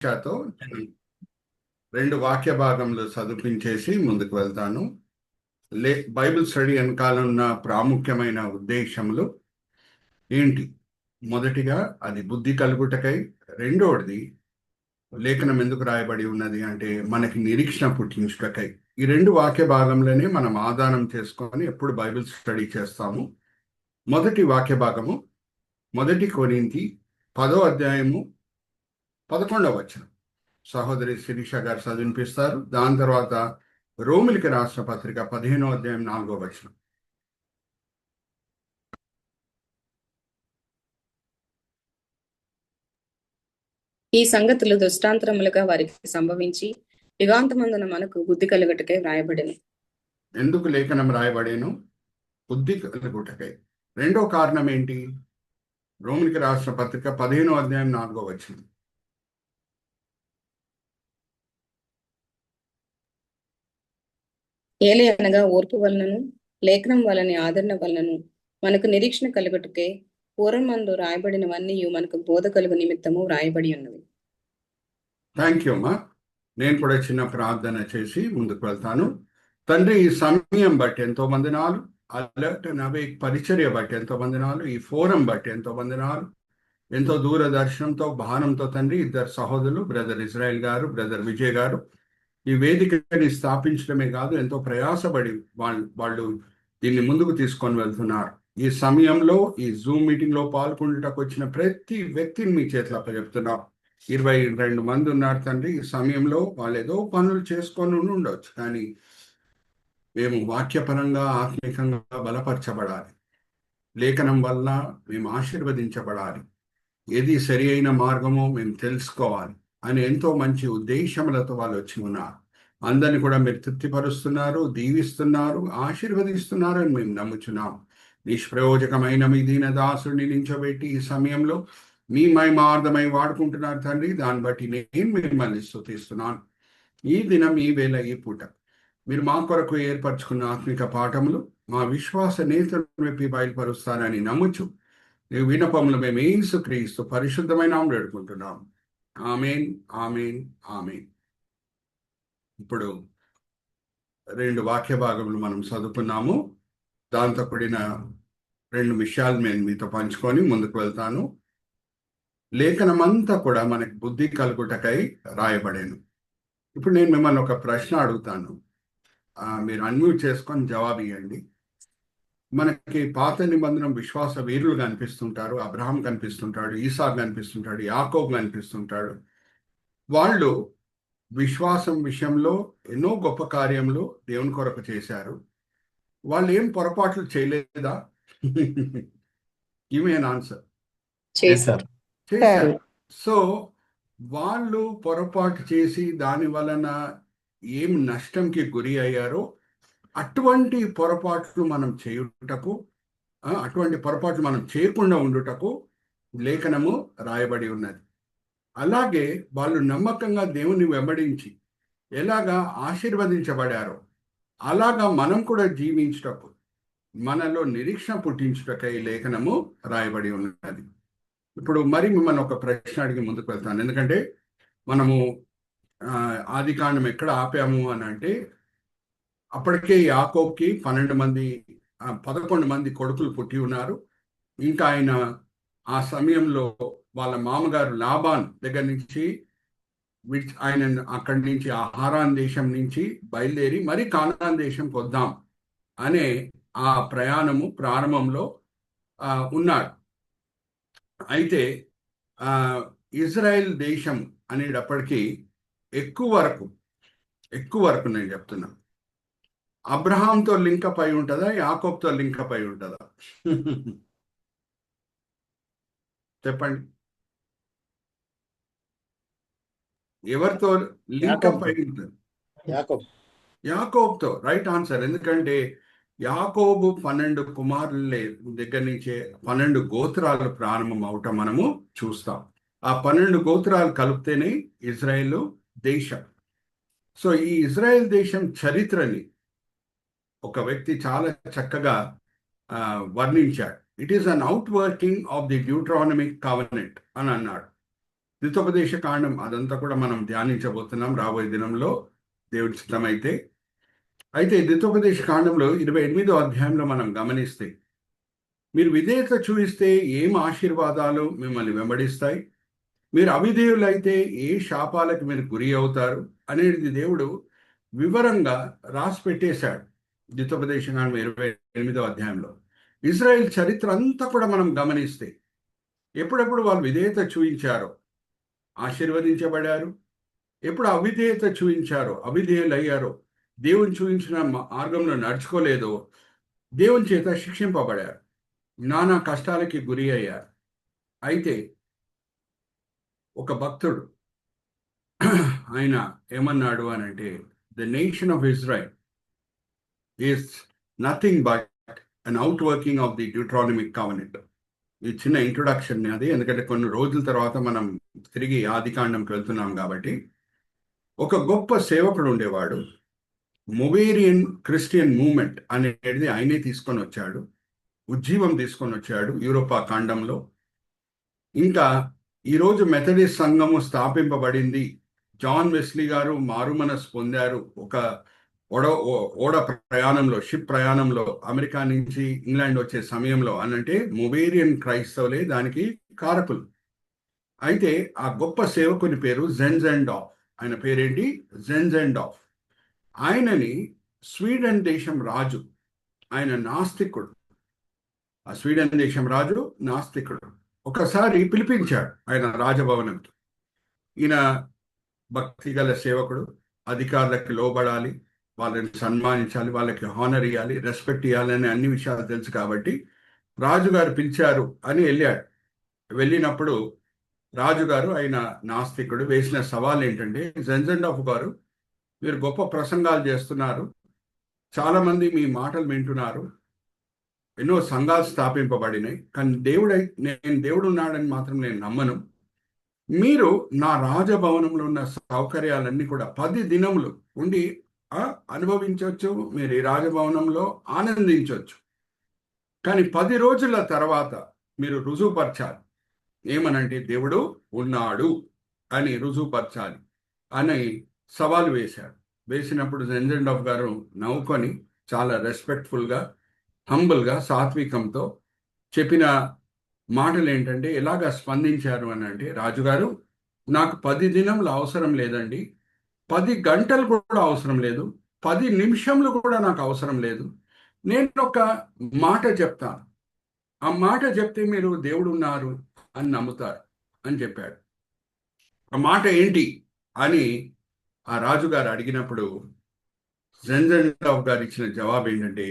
శిరీషతో నేను రెండు వాక్య భాగంలో చదివించేసి ముందుకు వెళ్తాను. బైబిల్ స్టడీ వెనకాల ఉన్న ప్రాముఖ్యమైన ఉద్దేశములు ఏంటి? మొదటిగా అది బుద్ధి కలుగుటకై. రెండోది లేఖనం ఎందుకు రాయబడి ఉన్నది అంటే మనకి నిరీక్షణ పుట్టించుటకై. ఈ రెండు వాక్య భాగంలోనే మనం ఆధారం చేసుకొని ఎప్పుడు బైబిల్ స్టడీ చేస్తాము. మొదటి వాక్య భాగము 1 కొరింథీ 10వ అధ్యాయము 11వ వచనం. సహోదరి శిరీష గారు చదివినిపిస్తారు. దాని తర్వాత రోమిలికి రాష్ట్ర పత్రిక 15వ అధ్యాయం 4వ వచనం. ఈ సంగతులు దృష్టాంతరములుగా వారికి సంభవించి యుగాంతమందున మనకు బుద్ధి కలుగుటకై వ్రాయబడెను. ఎందుకు లేఖనం రాయబడేను? బుద్ధి కలుగుటకై. రెండో కారణం ఏంటి? రోమిలికి రాష్ట్ర పత్రిక 15వ అధ్యాయం 4వ వచనం. ఏలే అనగా ఓర్పు వలనను లేఖనం వలని ఆదరణ వలనను మనకు నిరీక్షణ కలుగుటకే పూర్వమందు రాయబడినవన్నీ మనకు బోధ కలుగు నిమిత్తము వ్రాయబడి ఉన్నవి. థ్యాంక్ యూ అమ్మా. నేను కూడా చిన్న ప్రార్థన చేసి ముందుకు వెళ్తాను. తండ్రి, ఈ సమయం బట్టి ఎంతో వందనాలు. అలర్ట్ నవే పరిచర్య బట్టి ఎంతో వందనాలు. ఈ ఫోరం బట్టి ఎంతో వందనాలు. ఎంతో దూరదర్శనంతో భారంతో తండ్రి, ఇద్దరు సహోదరులు, బ్రదర్ ఇజ్రాయెల్ గారు, బ్రదర్ విజయ్ గారు ఈ వేదికని స్థాపించడమే కాదు, ఎంతో ప్రయాసపడి వాళ్ళు దీన్ని ముందుకు తీసుకొని వెళ్తున్నారు. ఈ సమయంలో ఈ జూమ్ మీటింగ్ లో పాల్గొనడానికి వచ్చిన ప్రతి వ్యక్తిని మీ చేతిలో అప్పచెప్తున్నారు. 22 మంది ఉన్నారు తండ్రి. ఈ సమయంలో వాళ్ళు ఏదో పనులు చేసుకొని ఉండొచ్చు, కానీ మేము వాక్యపరంగా ఆత్మికంగా బలపరచబడాలి. లేఖనం వల్ల మేము ఆశీర్వదించబడాలి. ఏది సరి అయిన మార్గమో మేము తెలుసుకోవాలి అని ఎంతో మంచి ఉద్దేశములతో వాళ్ళు వచ్చి ఉన్నారు. అందరిని కూడా మీరు తృప్తిపరుస్తున్నారు, దీవిస్తున్నారు, ఆశీర్వదిస్తున్నారు అని మేము నమ్ముచున్నాం. నిష్ప్రయోజకమైన మీ దీన దాసుడిని నించోబెట్టి ఈ సమయంలో మీ మహిమార్థమై వాడుకుంటున్నారు తండ్రి. దాన్ని బట్టి నేను మిమ్మల్ని స్తుతిస్తున్నాను. ఈ దినం, ఈ వేళ, ఈ పూట మీరు మా కొరకు ఏర్పరచుకున్న ఆత్మిక పాఠములు మా విశ్వాస నేతలను వెప్పి బయలుపరుస్తారని నమ్ముచు నీ విన్నపములు మేము యేసుక్రీస్తు పరిశుద్ధమైన నామములో వేడుకుంటున్నాం. ఆమేన్, ఆమేన్, ఆమేన్. ఇప్పుడు రెండు వాక్య భాగములు మనం చదువుకున్నాము. దాంతో కూడిన రెండు విషయాలు నేను మీతో పంచుకొని ముందుకు వెళ్తాను. లేఖనమంతా కూడా మనకి బుద్ధి కలుగుటకై రాయబడేను. ఇప్పుడు నేను మిమ్మల్ని ఒక ప్రశ్న అడుగుతాను. మీరు అన్మ్యూట్ చేసుకొని జవాబు ఇవ్వండి. మనకి పాత నిబంధన విశ్వాస వీరులు కనిపిస్తుంటారు. అబ్రహాం కనిపిస్తుంటాడు, ఈసాకు కనిపిస్తుంటాడు, యాకోబు కనిపిస్తుంటాడు. వాళ్ళు విశ్వాసం విషయంలో ఎన్నో గొప్ప కార్యములు దేవుని కొరకు చేశారు. వాళ్ళు ఏం పొరపాట్లు చేయలేదా? Give me an answer. చేశారు. సో వాళ్ళు పొరపాటు చేసి దాని వలన ఏం నష్టంకి గురి అయ్యారో అటువంటి పొరపాట్లు మనం చేయుటకు, అటువంటి పొరపాట్లు మనం చేయకుండా ఉండుటకు లేఖనము రాయబడి ఉన్నది. అలాగే వాళ్ళు నమ్మకంగా దేవుని వెంబడించి ఎలాగా ఆశీర్వదించబడారో అలాగా మనం కూడా జీవించుటకు, మనలో నిరీక్షణ పుట్టించుటకై లేఖనము రాయబడి ఉన్నది. ఇప్పుడు మరి మిమ్మల్ని ఒక ప్రశ్న అడిగి ముందుకు వెళ్తాను. ఎందుకంటే మనము ఆది కాండం ఎక్కడ ఆపాము అని అంటే, అప్పటికే యాకోబుకి 11 మంది కొడుకులు పుట్టి ఉన్నారు. ఇంకా ఆయన ఆ సమయంలో వాళ్ళ మామగారు లాబాన్ దగ్గర నుంచి ఆయన అక్కడి నుంచి ఆ హారాన్ దేశం నుంచి బయలుదేరి మరి కానాన్ దేశంకి వద్దాం అనే ఆ ప్రయాణము ప్రారంభంలో ఉన్నాడు. అయితే ఇజ్రాయెల్ దేశం అనేటప్పటికీ ఎక్కువ వరకు నేను చెప్తున్నా, అబ్రహాంతో లింకప్ అయి ఉంటుందా, యాకోబ్తో లింకప్ అయి ఉంటుందా? చెప్పండి. ఎవరితో లింకప్ అయి ఉంటుంది? యాకోబ్తో. Right answer. ఎందుకంటే యాకోబు 12 కుమారుల దగ్గర నుంచే 12 గోత్రాలు ప్రారంభం అవటం మనము చూస్తాం. ఆ 12 గోత్రాలు కలిపితేనే ఇజ్రాయెల్ దేశం. సో ఈ ఇజ్రాయెల్ దేశం చరిత్రని ఒక వ్యక్తి చాలా చక్కగా వర్ణించాడు. It is an out working of the Deuteronomic covenant అని అన్నాడు. ద్వితోపదేశ కాండం అదంతా కూడా మనం ధ్యానించబోతున్నాం రాబోయే దినంలో, దేవుడి చిత్తమైతే. అయితే ద్వితోపదేశ కాండంలో 28వ అధ్యాయంలో మనం గమనిస్తే, మీరు విధేయత చూపిస్తే ఏం ఆశీర్వాదాలు మిమ్మల్ని వెంబడిస్తాయి, మీరు అవిధేయులైతే ఏ శాపాలకు మీరు గురి అవుతారు అనేది దేవుడు వివరంగా రాసి పెట్టేశాడు ద్వితోపదేశ కాండం 28వ అధ్యాయంలో. ఇజ్రాయెల్ చరిత్ర అంతా కూడా మనం గమనిస్తే, ఎప్పుడెప్పుడు వాళ్ళు విధేయత చూపించారో ఆశీర్వదించబడారు, ఎప్పుడు అవిధేయత చూపించారో అవిధేయులయ్యారో, దేవుని చూపించిన మార్గంలో నడుచుకోలేదో దేవుని చేత శిక్షింపబడారు, నానా కష్టాలకి గురి అయ్యారు. అయితే ఒక భక్తుడు ఆయన ఏమన్నాడు అని అంటే, the nation of Israel is nothing but an out working of the Deuteronomic covenant. ఈ చిన్న ఇంట్రొడక్షన్ అది, ఎందుకంటే కొన్ని రోజుల తర్వాత మనం తిరిగి ఆదికాండంకి వెళ్తున్నాం కాబట్టి. ఒక గొప్ప సేవకుడు ఉండేవాడు, మొవేరియన్ క్రిస్టియన్ మూవ్మెంట్ అనేది ఆయనే తీసుకొని వచ్చాడు, ఉజ్జీవం తీసుకొని వచ్చాడు యూరోపా ఖండంలో. ఇంకా ఈరోజు మెథడిస్ట్ సంఘము స్థాపింపబడింది, జాన్ వెస్లీ గారు మారుమనసు పొందారు ఒక ఓడ ప్రయాణంలో, షిప్ ప్రయాణంలో అమెరికా నుంచి ఇంగ్లాండ్ వచ్చే సమయంలో అనంటే మొవేరియన్ క్రైస్తవులే దానికి కారకులు. అయితే ఆ గొప్ప సేవకుని పేరు జెన్జెండాఫ్. ఆయన పేరేంటి? జెన్జెండాఫ్. ఆయనని స్వీడన్ దేశం రాజు, ఆయన నాస్తికుడు, ఆ స్వీడన్ దేశం రాజు నాస్తికుడు, ఒకసారి పిలిపించాడు ఆయన రాజభవనంకి. ఈయన భక్తి గల సేవకుడు, అధికారులకి లోబడాలి, వాళ్ళని సన్మానించాలి, వాళ్ళకి హానర్ ఇవ్వాలి, రెస్పెక్ట్ ఇవ్వాలి అనే అన్ని విషయాలు తెలుసు కాబట్టి రాజుగారు పిలిచారు అని వెళ్ళాడు. వెళ్ళినప్పుడు రాజుగారు, ఆయన నాస్తికుడు, వేసిన సవాల్ ఏంటంటే, జెన్జెండాఫ్ గారు, మీరు గొప్ప ప్రసంగాలు చేస్తున్నారు, చాలామంది మీ మాటలు వింటున్నారు, ఎన్నో సంఘాలు స్థాపింపబడినాయి, కానీ నేను దేవుడు ఉన్నాడని మాత్రం నేను నమ్మను. మీరు నా రాజభవనంలో ఉన్న సౌకర్యాలన్నీ కూడా 10 దినములు ఉండి అనుభవించవచ్చు, మీరు ఈ రాజభవనంలో ఆనందించవచ్చు, కానీ 10 రోజుల తర్వాత మీరు రుజువుపరచాలి. ఏమనంటే దేవుడు ఉన్నాడు అని రుజువుపరచాలి అని సవాలు వేశాడు. వేసినప్పుడు జెన్జెండాఫ్ గారు నవ్వుకొని చాలా రెస్పెక్ట్ఫుల్గా, హంబుల్గా, సాత్వికంతో చెప్పిన మాటలు ఏంటంటే, ఎలాగా స్పందించారు అని అంటే, రాజుగారు, నాకు 10 దినములు అవసరం లేదండి, 10 గంటలు కూడా అవసరం లేదు, 10 నిమిషంలు కూడా నాకు అవసరం లేదు, నేను ఒక మాట చెప్తాను, ఆ మాట చెప్తే మీరు దేవుడు ఉన్నారు అని నమ్ముతారు అని చెప్పాడు. ఆ మాట ఏంటి అని ఆ రాజుగారు అడిగినప్పుడు జెన్జెండాఫ్ గారు ఇచ్చిన జవాబు ఏంటంటే,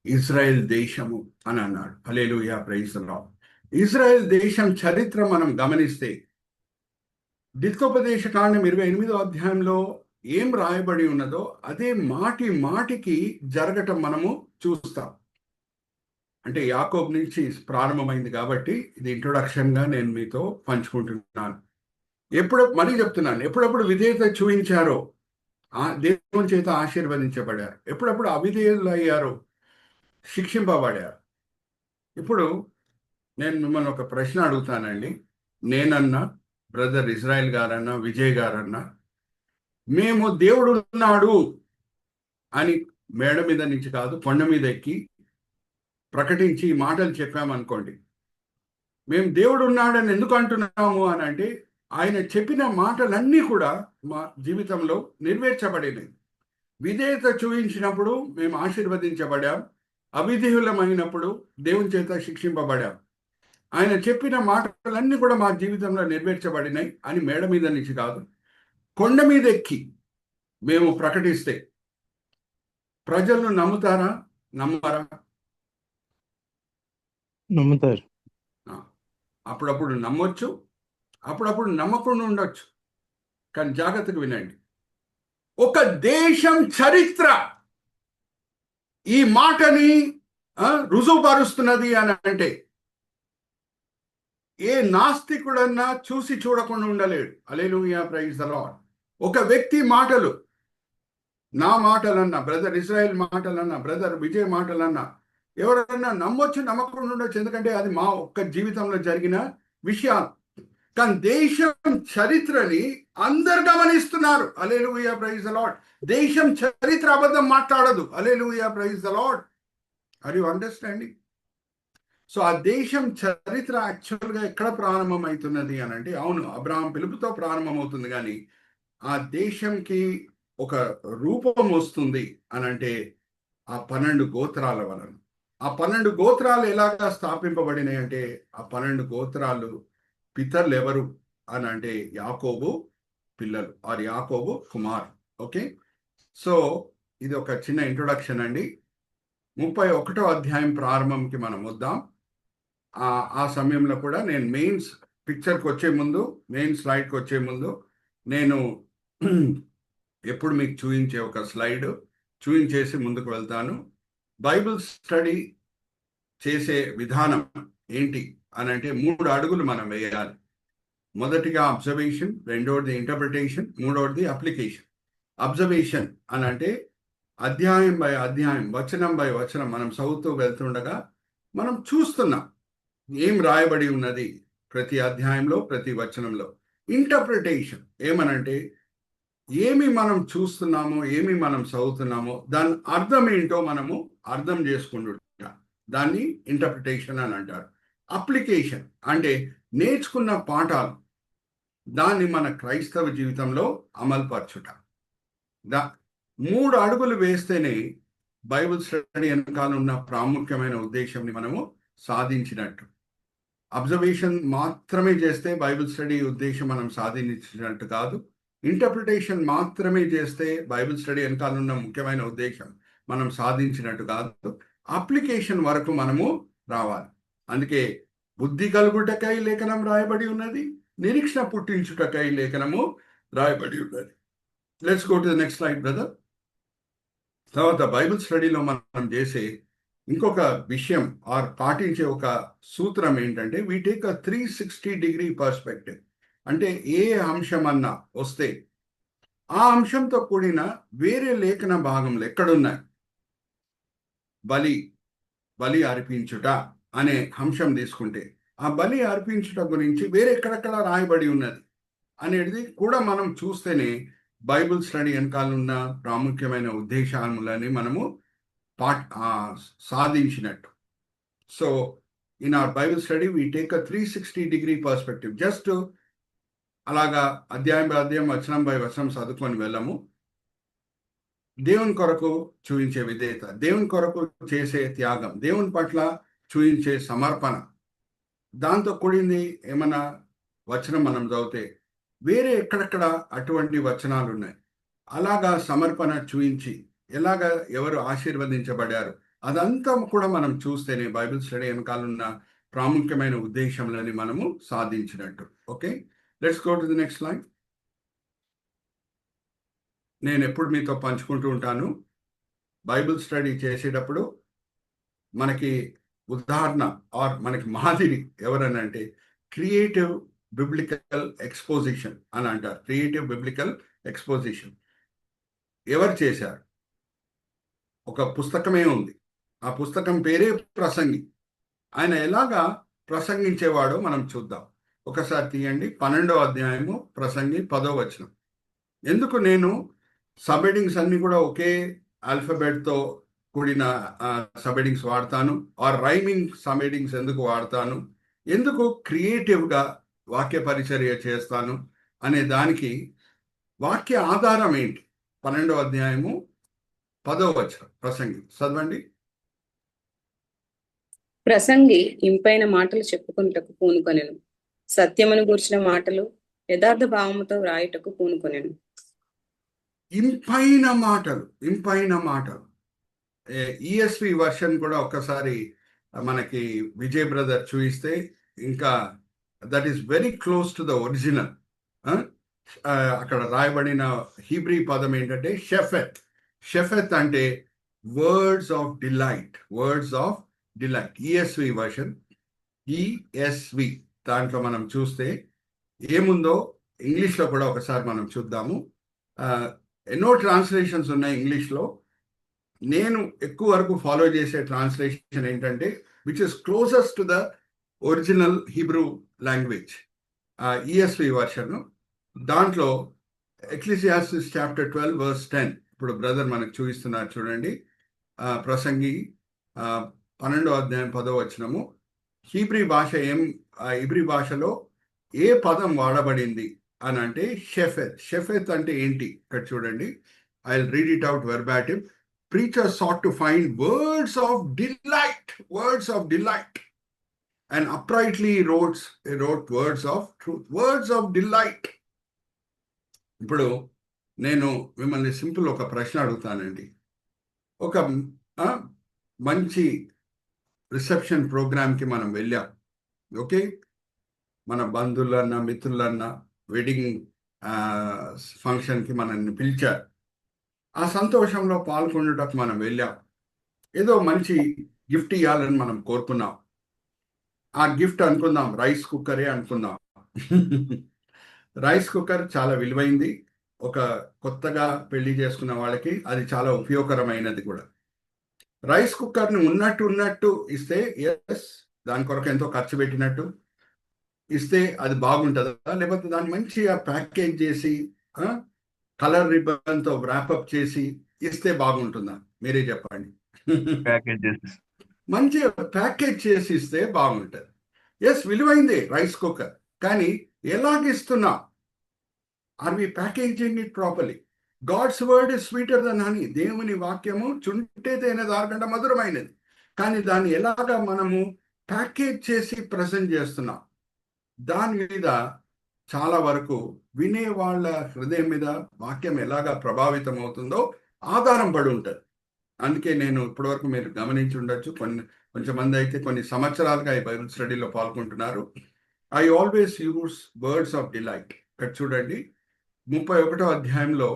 ఇజ్రాయెల్ దేశము అని అన్నాడు. హల్లెలూయా, ప్రైజ్ ది లార్డ్. ఇజ్రాయెల్ దేశం చరిత్ర మనం గమనిస్తే, ద్వితోపదేశ కాండం 28వ అధ్యాయంలో ఏం రాయబడి ఉన్నదో అదే మాటి మాటికి జరగటం మనము చూస్తాం. అంటే యాకోబు నుంచి ప్రారంభమైంది కాబట్టి ఇది ఇంట్రొడక్షన్గా నేను మీతో పంచుకుంటున్నాను. మరీ చెప్తున్నాను, ఎప్పుడప్పుడు విధేయత చూపించారో దేవుని చేత ఆశీర్వదించబడారు, ఎప్పుడప్పుడు అవిధేయులు అయ్యారో శిక్షింపబడారు. ఇప్పుడు నేను మిమ్మల్ని ఒక ప్రశ్న అడుగుతానండి. నేనన్నా, బ్రదర్ ఇజ్రాయెల్ గారన్నా, విజయ్ గారన్నా, మేము దేవుడు ఉన్నాడు అని మేడ మీద నుంచి కాదు, కొండ మీద ఎక్కి ప్రకటించి మాటలు చెప్పామనుకోండి, మేము దేవుడు ఉన్నాడని ఎందుకు అంటున్నాము అని అంటే, ఆయన చెప్పిన మాటలన్నీ కూడా మా జీవితంలో నెరవేర్చబడినాయి. విధేయత చూపించినప్పుడు మేము ఆశీర్వదించబడాం, అవిధేయులమైనప్పుడు దేవుని చేత శిక్షింపబడాం. ఆయన చెప్పిన మాటలన్నీ కూడా మా జీవితంలో నెరవేర్చబడినాయి అని మేడ మీద నుంచి కాదు, కొండ మీద ఎక్కి మేము ప్రకటిస్తే ప్రజలను నమ్ముతారా, నమ్మరా? నమ్ముతారు. అప్పుడప్పుడు నమ్మొచ్చు, అప్పుడప్పుడు నమ్మకుండా ఉండొచ్చు. కానీ జాగ్రత్తగా వినండి, ఒక దేశం చరిత్ర ఈ మాటని రుజువుపరుస్తున్నది అని అంటే, ఏ నాస్తికుడన్నా చూసి చూడకుండా ఉండలేడు. హల్లెలూయా, ప్రైజ్ ది లార్డ్. ఒక వ్యక్తి మాటలు, నా మాటలన్నా, బ్రదర్ ఇజ్రాయెల్ మాటలన్నా, బ్రదర్ విజయ్ మాటలన్నా, ఎవరన్నా నమ్మొచ్చు, నమ్మకుండా ఉండొచ్చు, ఎందుకంటే అది మా ఒక్క జీవితంలో జరిగిన విషయాలు. కానీ దేశం చరిత్రని అందరు గమనిస్తున్నారు. Hallelujah, praise the Lord. దేశం చరిత్ర అబద్ధం మాట్లాడదు. Hallelujah, praise the Lord. Are you understanding? So ఆ దేశం చరిత్ర యాక్చువల్గా ఎక్కడ ప్రారంభం అవుతున్నది అని అంటే, అవును, అబ్రహాం పిలుపుతో ప్రారంభమవుతుంది, కానీ ఆ దేశంకి ఒక రూపం వస్తుంది అని అంటే ఆ 12 గోత్రాల వలన. ఆ 12 గోత్రాలు ఎలాగా స్థాపింపబడినాయి అంటే, ఆ 12 గోత్రాలు పితరులు ఎవరు అని అంటే యాకోబు పిల్లలు, ఆర్ యాకోబు కుమార్. ఓకే, సో ఇది ఒక చిన్న ఇంట్రొడక్షన్ అండి. 31వ అధ్యాయం ప్రారంభంకి మనం వద్దాం. ఆ సమయంలో కూడా నేను మెయిన్ పిక్చర్కి వచ్చే ముందు, మెయిన్ స్లైడ్కి వచ్చే ముందు నేను ఎప్పుడు మీకు చూపించే ఒక స్లైడ్ చూపించేసి ముందుకు వెళ్తాను. బైబిల్ స్టడీ చేసే విధానం ఏంటి అని అంటే 3 అడుగులు మనం వేయాలి. మొదటిగా అబ్జర్వేషన్, రెండవది ఇంటర్ప్రిటేషన్, మూడవది అప్లికేషన్. అబ్జర్వేషన్ అని అంటే అధ్యాయం బై అధ్యాయం, వచనం బై వచనం మనం చదువుతూ వెళ్తుండగా మనం చూస్తున్నాం ఏం రాయబడి ఉన్నది ప్రతి అధ్యాయంలో, ప్రతి వచనంలో. ఇంటర్ప్రిటేషన్ ఏమనంటే ఏమి మనం చూస్తున్నామో, ఏమి మనం చదువుతున్నామో దాని అర్థం ఏంటో మనము అర్థం చేసుకుంటుంటాం. దాన్ని ఇంటర్ప్రిటేషన్ అని అంటారు. అప్లికేషన్ అంటే నేర్చుకున్న పాఠాలు దాన్ని మన క్రైస్తవ జీవితంలో అమలుపరచుట. 3 అడుగులు వేస్తేనే బైబిల్ స్టడీ వెనకాల ఉన్న ప్రాముఖ్యమైన ఉద్దేశంని మనము సాధించినట్టు. అబ్జర్వేషన్ మాత్రమే చేస్తే బైబిల్ స్టడీ ఉద్దేశం మనం సాధించినట్టు కాదు. ఇంటర్ప్రిటేషన్ మాత్రమే చేస్తే బైబిల్ స్టడీ వెనకాల ఉన్న ముఖ్యమైన ఉద్దేశం మనం సాధించినట్టు కాదు. అప్లికేషన్ వరకు మనము రావాలి. అందుకే బుద్ధి కలుగుటకై లేఖనం రాయబడి ఉన్నది, నిరీక్షణ పుట్టించుటకై లేఖనము రాయబడి ఉన్నది. Let's go to the next slide brother. తర్వాత బైబిల్ స్టడీలో మనం చేసే ఇంకొక విషయం ఆర్ పాటించే ఒక సూత్రం ఏంటంటే, వీ టేక్ అ 360 పర్స్పెక్టివ్. అంటే ఏ అంశం అన్నా వస్తే ఆ అంశంతో కూడిన వేరే లేఖన భాగంలో ఎక్కడున్నాయి, బలి అర్పించుట అనే అంశం తీసుకుంటే ఆ బలి అర్పించుట గురించి వేరే ఎక్కడెక్కడ రాయబడి ఉన్నది అనేది కూడా మనం చూస్తేనే బైబిల్ స్టడీ వెనకాల ఉన్న ప్రాముఖ్యమైన ఉద్దేశాలని మనము సాధించినట్టు. So in our Bible study we take a 360 perspective. Just అలాగా అధ్యాయం బై అధ్యాయం, వచనం బై వచనం చదువుకొని వెళ్ళము. దేవుని కొరకు చూపించే విధేయత, దేవుని కొరకు చేసే త్యాగం, దేవుని పట్ల చూపించే సమర్పణ, దాంతో కూడింది ఏమన్నా వచనం మనం చదివితే వేరే ఎక్కడెక్కడ అటువంటి వచనాలు ఉన్నాయి. అలాగా సమర్పణ చూపించి ఎలాగా ఎవరు ఆశీర్వదించబడారు అదంతా కూడా మనం చూస్తేనే బైబిల్ స్టడీ వెనకాల ఉన్న ప్రాముఖ్యమైన ఉద్దేశంలోని మనము సాధించినట్టు. Okay, let's go to the next slide. నేను ఎప్పుడు మీతో పంచుకుంటూ ఉంటాను, బైబిల్ స్టడీ చేసేటప్పుడు మనకి ఉదాహరణ ఆర్ మనకి మాదిరి ఎవరనంటే క్రియేటివ్ బిబ్లికల్ ఎక్స్పోజిషన్ అని అంటారు. క్రియేటివ్ బిబ్లికల్ ఎక్స్పోజిషన్ ఎవరు చేశారు? ఒక పుస్తకమే ఉంది, ఆ పుస్తకం పేరే ప్రసంగి. ఆయన ఎలాగా ప్రసంగించేవాడో మనం చూద్దాం. ఒకసారి తీయండి 12వ అధ్యాయము ప్రసంగి 10వ వచనం. ఎందుకు నేను సబ్హెడింగ్స్ అన్ని కూడా ఒకే ఆల్ఫాబెట్తో కూడిన సబ్హెడింగ్స్ వాడతాను, ఆర్ రైమింగ్ సబ్హెడింగ్స్ ఎందుకు వాడతాను, ఎందుకు క్రియేటివ్గా వాక్య పరిచర్య చేస్తాను అనే దానికి వాక్య ఆధారం ఏంటి? 12వ అధ్యాయము 10వ వచనం ప్రసంగి చదవండి. ప్రసంగి ఇంపైన మాటలు చెప్పుకొనుటకు పూనుకొనెను, సత్యమును గూర్చిన మాటలు యథార్థ భావముతో వ్రాయుటకు పూనుకొనెను. ఇంపైన మాటలు, ఇంపైన మాటలు. ESV వర్షన్ కూడా ఒకసారి మనకి విజయ్ బ్రదర్ చూపిస్తే ఇంకా that is very close to the original. అక్కడ రాయబడిన హీబ్రీ పదం ఏంటంటే షెఫెత్. షెఫెత్ అంటే words of delight, words of delight. ESV version, ESV దాంట్లో మనం చూస్తే ఏముందో ఇంగ్లీష్లో కూడా ఒకసారి మనం చూద్దాము. ఎన్నో ట్రాన్స్లేషన్స్ ఉన్నాయి ఇంగ్లీష్లో. నేను ఎక్కువ వరకు ఫాలో చేసే ట్రాన్స్లేషన్ ఏంటంటే which is closest to the original Hebrew language. ESV version. దాంట్లో ఎక్లీసియాస్టిస్ చాప్టర్ 12 verse 10 ఇప్పుడు బ్రదర్ మనకు చూపిస్తున్నారు చూడండి. ప్రసంగి 12వ అధ్యాయం 10వ వచనము. హీబ్రీ భాషలో ఏ పదం వాడబడింది అని అంటే షెఫెత్. షెఫెత్ అంటే ఏంటి ఇక్కడ చూడండి. I will read it out verbatim. Preachers sought to find words of delight, and uprightly wrote words of truth. Words of delight. ఇప్పుడు నేను మిమ్మల్ని సింపుల్ ఒక ప్రశ్న అడుగుతానండి. ఒక మంచి రిసెప్షన్ ప్రోగ్రామ్కి మనం వెళ్ళాం. ఓకే, మన బంధువులన్నా మిత్రులన్నా వెడ్డింగ్ ఫంక్షన్కి మనల్ని పిలిచారు. ఆ సంతోషంలో పాల్గొనడానికి మనం వెళ్ళాం. ఏదో మంచి గిఫ్ట్ ఇవ్వాలని మనం కోరుకున్నాం. ఆ గిఫ్ట్ అనుకుందాం రైస్ కుక్కరే అనుకుందాం. రైస్ కుక్కర్ చాలా విలువైంది. ఒక కొత్తగా పెళ్లి చేసుకున్న వాళ్ళకి అది చాలా ఉపయోగకరమైనది కూడా. రైస్ కుక్కర్ని ఉన్నట్టు ఇస్తే ఎస్, దాని కొరకు ఎంతో ఖర్చు పెట్టినట్టు ఇస్తే అది బాగుంటుందా, లేకపోతే దాన్ని మంచిగా ప్యాకేజ్ చేసి కలర్ రిబ్బన్తో వ్రాపప్ చేసి ఇస్తే బాగుంటుందా? మీరే చెప్పండి. మంచిగా ప్యాకేజ్ చేసి ఇస్తే బాగుంటుంది. ఎస్, విలువైందే రైస్ కుక్కర్, కానీ ఎలాగిస్తున్నా? Are we packaging it properly? God's word is sweeter than honey. దేవుని వాక్యము చుంటే తేనె దానికంటే మధురమైనది. కానీ దాన్ని ఎలాగా మనము ప్యాకేజ్ చేసి ప్రజెంట్ చేస్తున్నాం, దాని మీద చాలా వరకు వినే వాళ్ళ హృదయం మీద వాక్యం ఎలాగా ప్రభావితం అవుతుందో ఆధారం పడి ఉంటుంది. అందుకే నేను ఇప్పటివరకు మీరు గమనించి ఉండొచ్చు, కొంచెం మంది అయితే కొన్ని సంవత్సరాలుగా ఈ బైబిల్ స్టడీలో పాల్గొంటున్నారు. I always use words of delight. ఇక్కడ చూడండి 31వ అధ్యాయంలో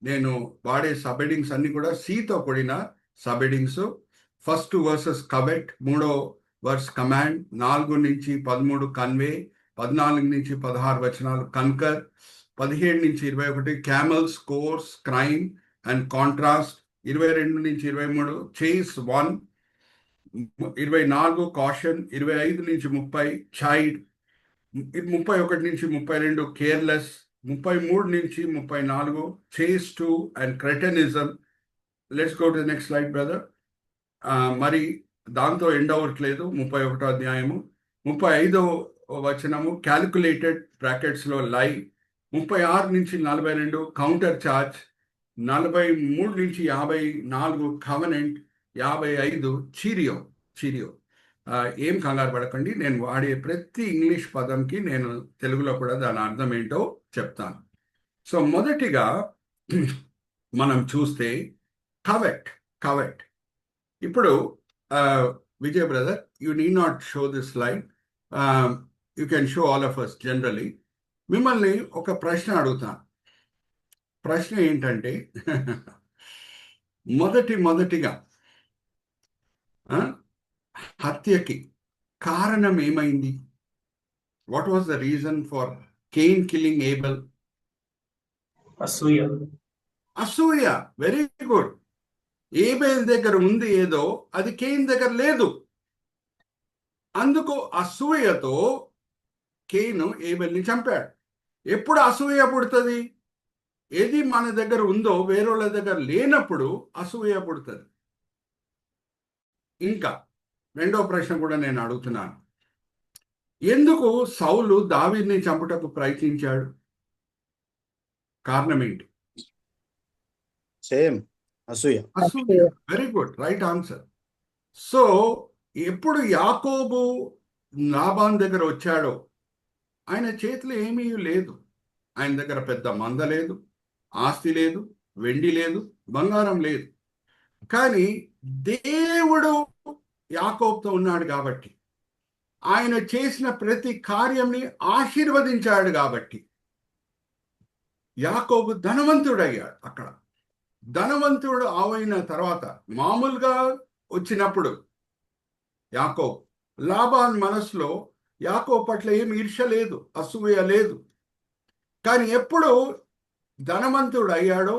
నేను వాడే సబెడింగ్స్ అన్ని కూడా సీతో కూడిన సబెడింగ్స్. ఫస్ట్ వర్సెస్ కవెట్, 3వ వర్స్ కమాండ్, 4 నుంచి 13 కన్వే, 14 నుంచి 16 వచనాలు కన్కర్, 17 నుంచి 21 camels, course, crime and contrast, 22 నుంచి 23 చేస్ 1, 24 కాషన్, 25 నుంచి 30 చైల్డ్, 31 నుంచి 32 కేర్లెస్, 33 నుంచి 34 చేస్ 2 and cretinism. Let's go to the next slide brother. మరి దాంతో ఎండ్ అవ్వట్లేదు 31వ అధ్యాయము. 35వ వచనము క్యాలిక్యులేటెడ్ బ్రాకెట్స్లో లై, 36 నుంచి 42 కౌంటర్ చార్జ్, 43 నుంచి 54 కవనెంట్, 55 చీరియో. ఏం కంగారు పడకండి, నేను వాడే ప్రతి ఇంగ్లీష్ పదంకి నేను తెలుగులో కూడా దాని అర్థం ఏంటో చెప్తాను. సో మొదటిగా మనం చూస్తే కవెట్. ఇప్పుడు Vijay brother, you need not show this slide, you can show all of us generally. మిమ్మల్ని ఒక ప్రశ్న అడుగుతాను. ప్రశ్న ఏంటంటే మొదటిగా హత్యకి కారణం ఏమైంది? What was the reason for Cain killing Abel? అసూయ. Very good. ఏబెల్ దగ్గర ఉంది ఏదో, అది కేన్ దగ్గర లేదు. అందుకు అసూయతో కేను ఏబెల్ని చంపాడు. ఎప్పుడు అసూయ పుడుతుంది? ఏది మన దగ్గర ఉందో వేరేళ్ళ దగ్గర లేనప్పుడు అసూయ పుడుతుంది. ఇంకా రెండో ప్రశ్న కూడా నేను అడుగుతున్నాను. ఎందుకు సౌలు దావీదుని చంపుటకు ప్రయత్నించాడు? కారణం ఏంటి? సేమ్ అసూయ. Very good, right answer. So ఎప్పుడు యాకోబు లాబాన్ దగ్గర వచ్చాడో ఆయన చేతిలో ఏమీ లేదు. ఆయన దగ్గర పెద్ద మంద లేదు, ఆస్తి లేదు, వెండి లేదు, బంగారం లేదు. కానీ దేవుడు యాకోబుతో ఉన్నాడు కాబట్టి, ఆయన చేసిన ప్రతి కార్యంని ఆశీర్వదించాడు కాబట్టి యాకోబు ధనవంతుడయ్యాడు. అక్కడ ధనవంతుడు అయిన తర్వాత మామూలుగా వచ్చినప్పుడు యాకోబు, లాబాన్ మనసులో యాకోబు పట్ల ఏం ఈర్ష్య లేదు, అసూయ లేదు. కానీ ఎప్పుడు ధనవంతుడు అయ్యాడో,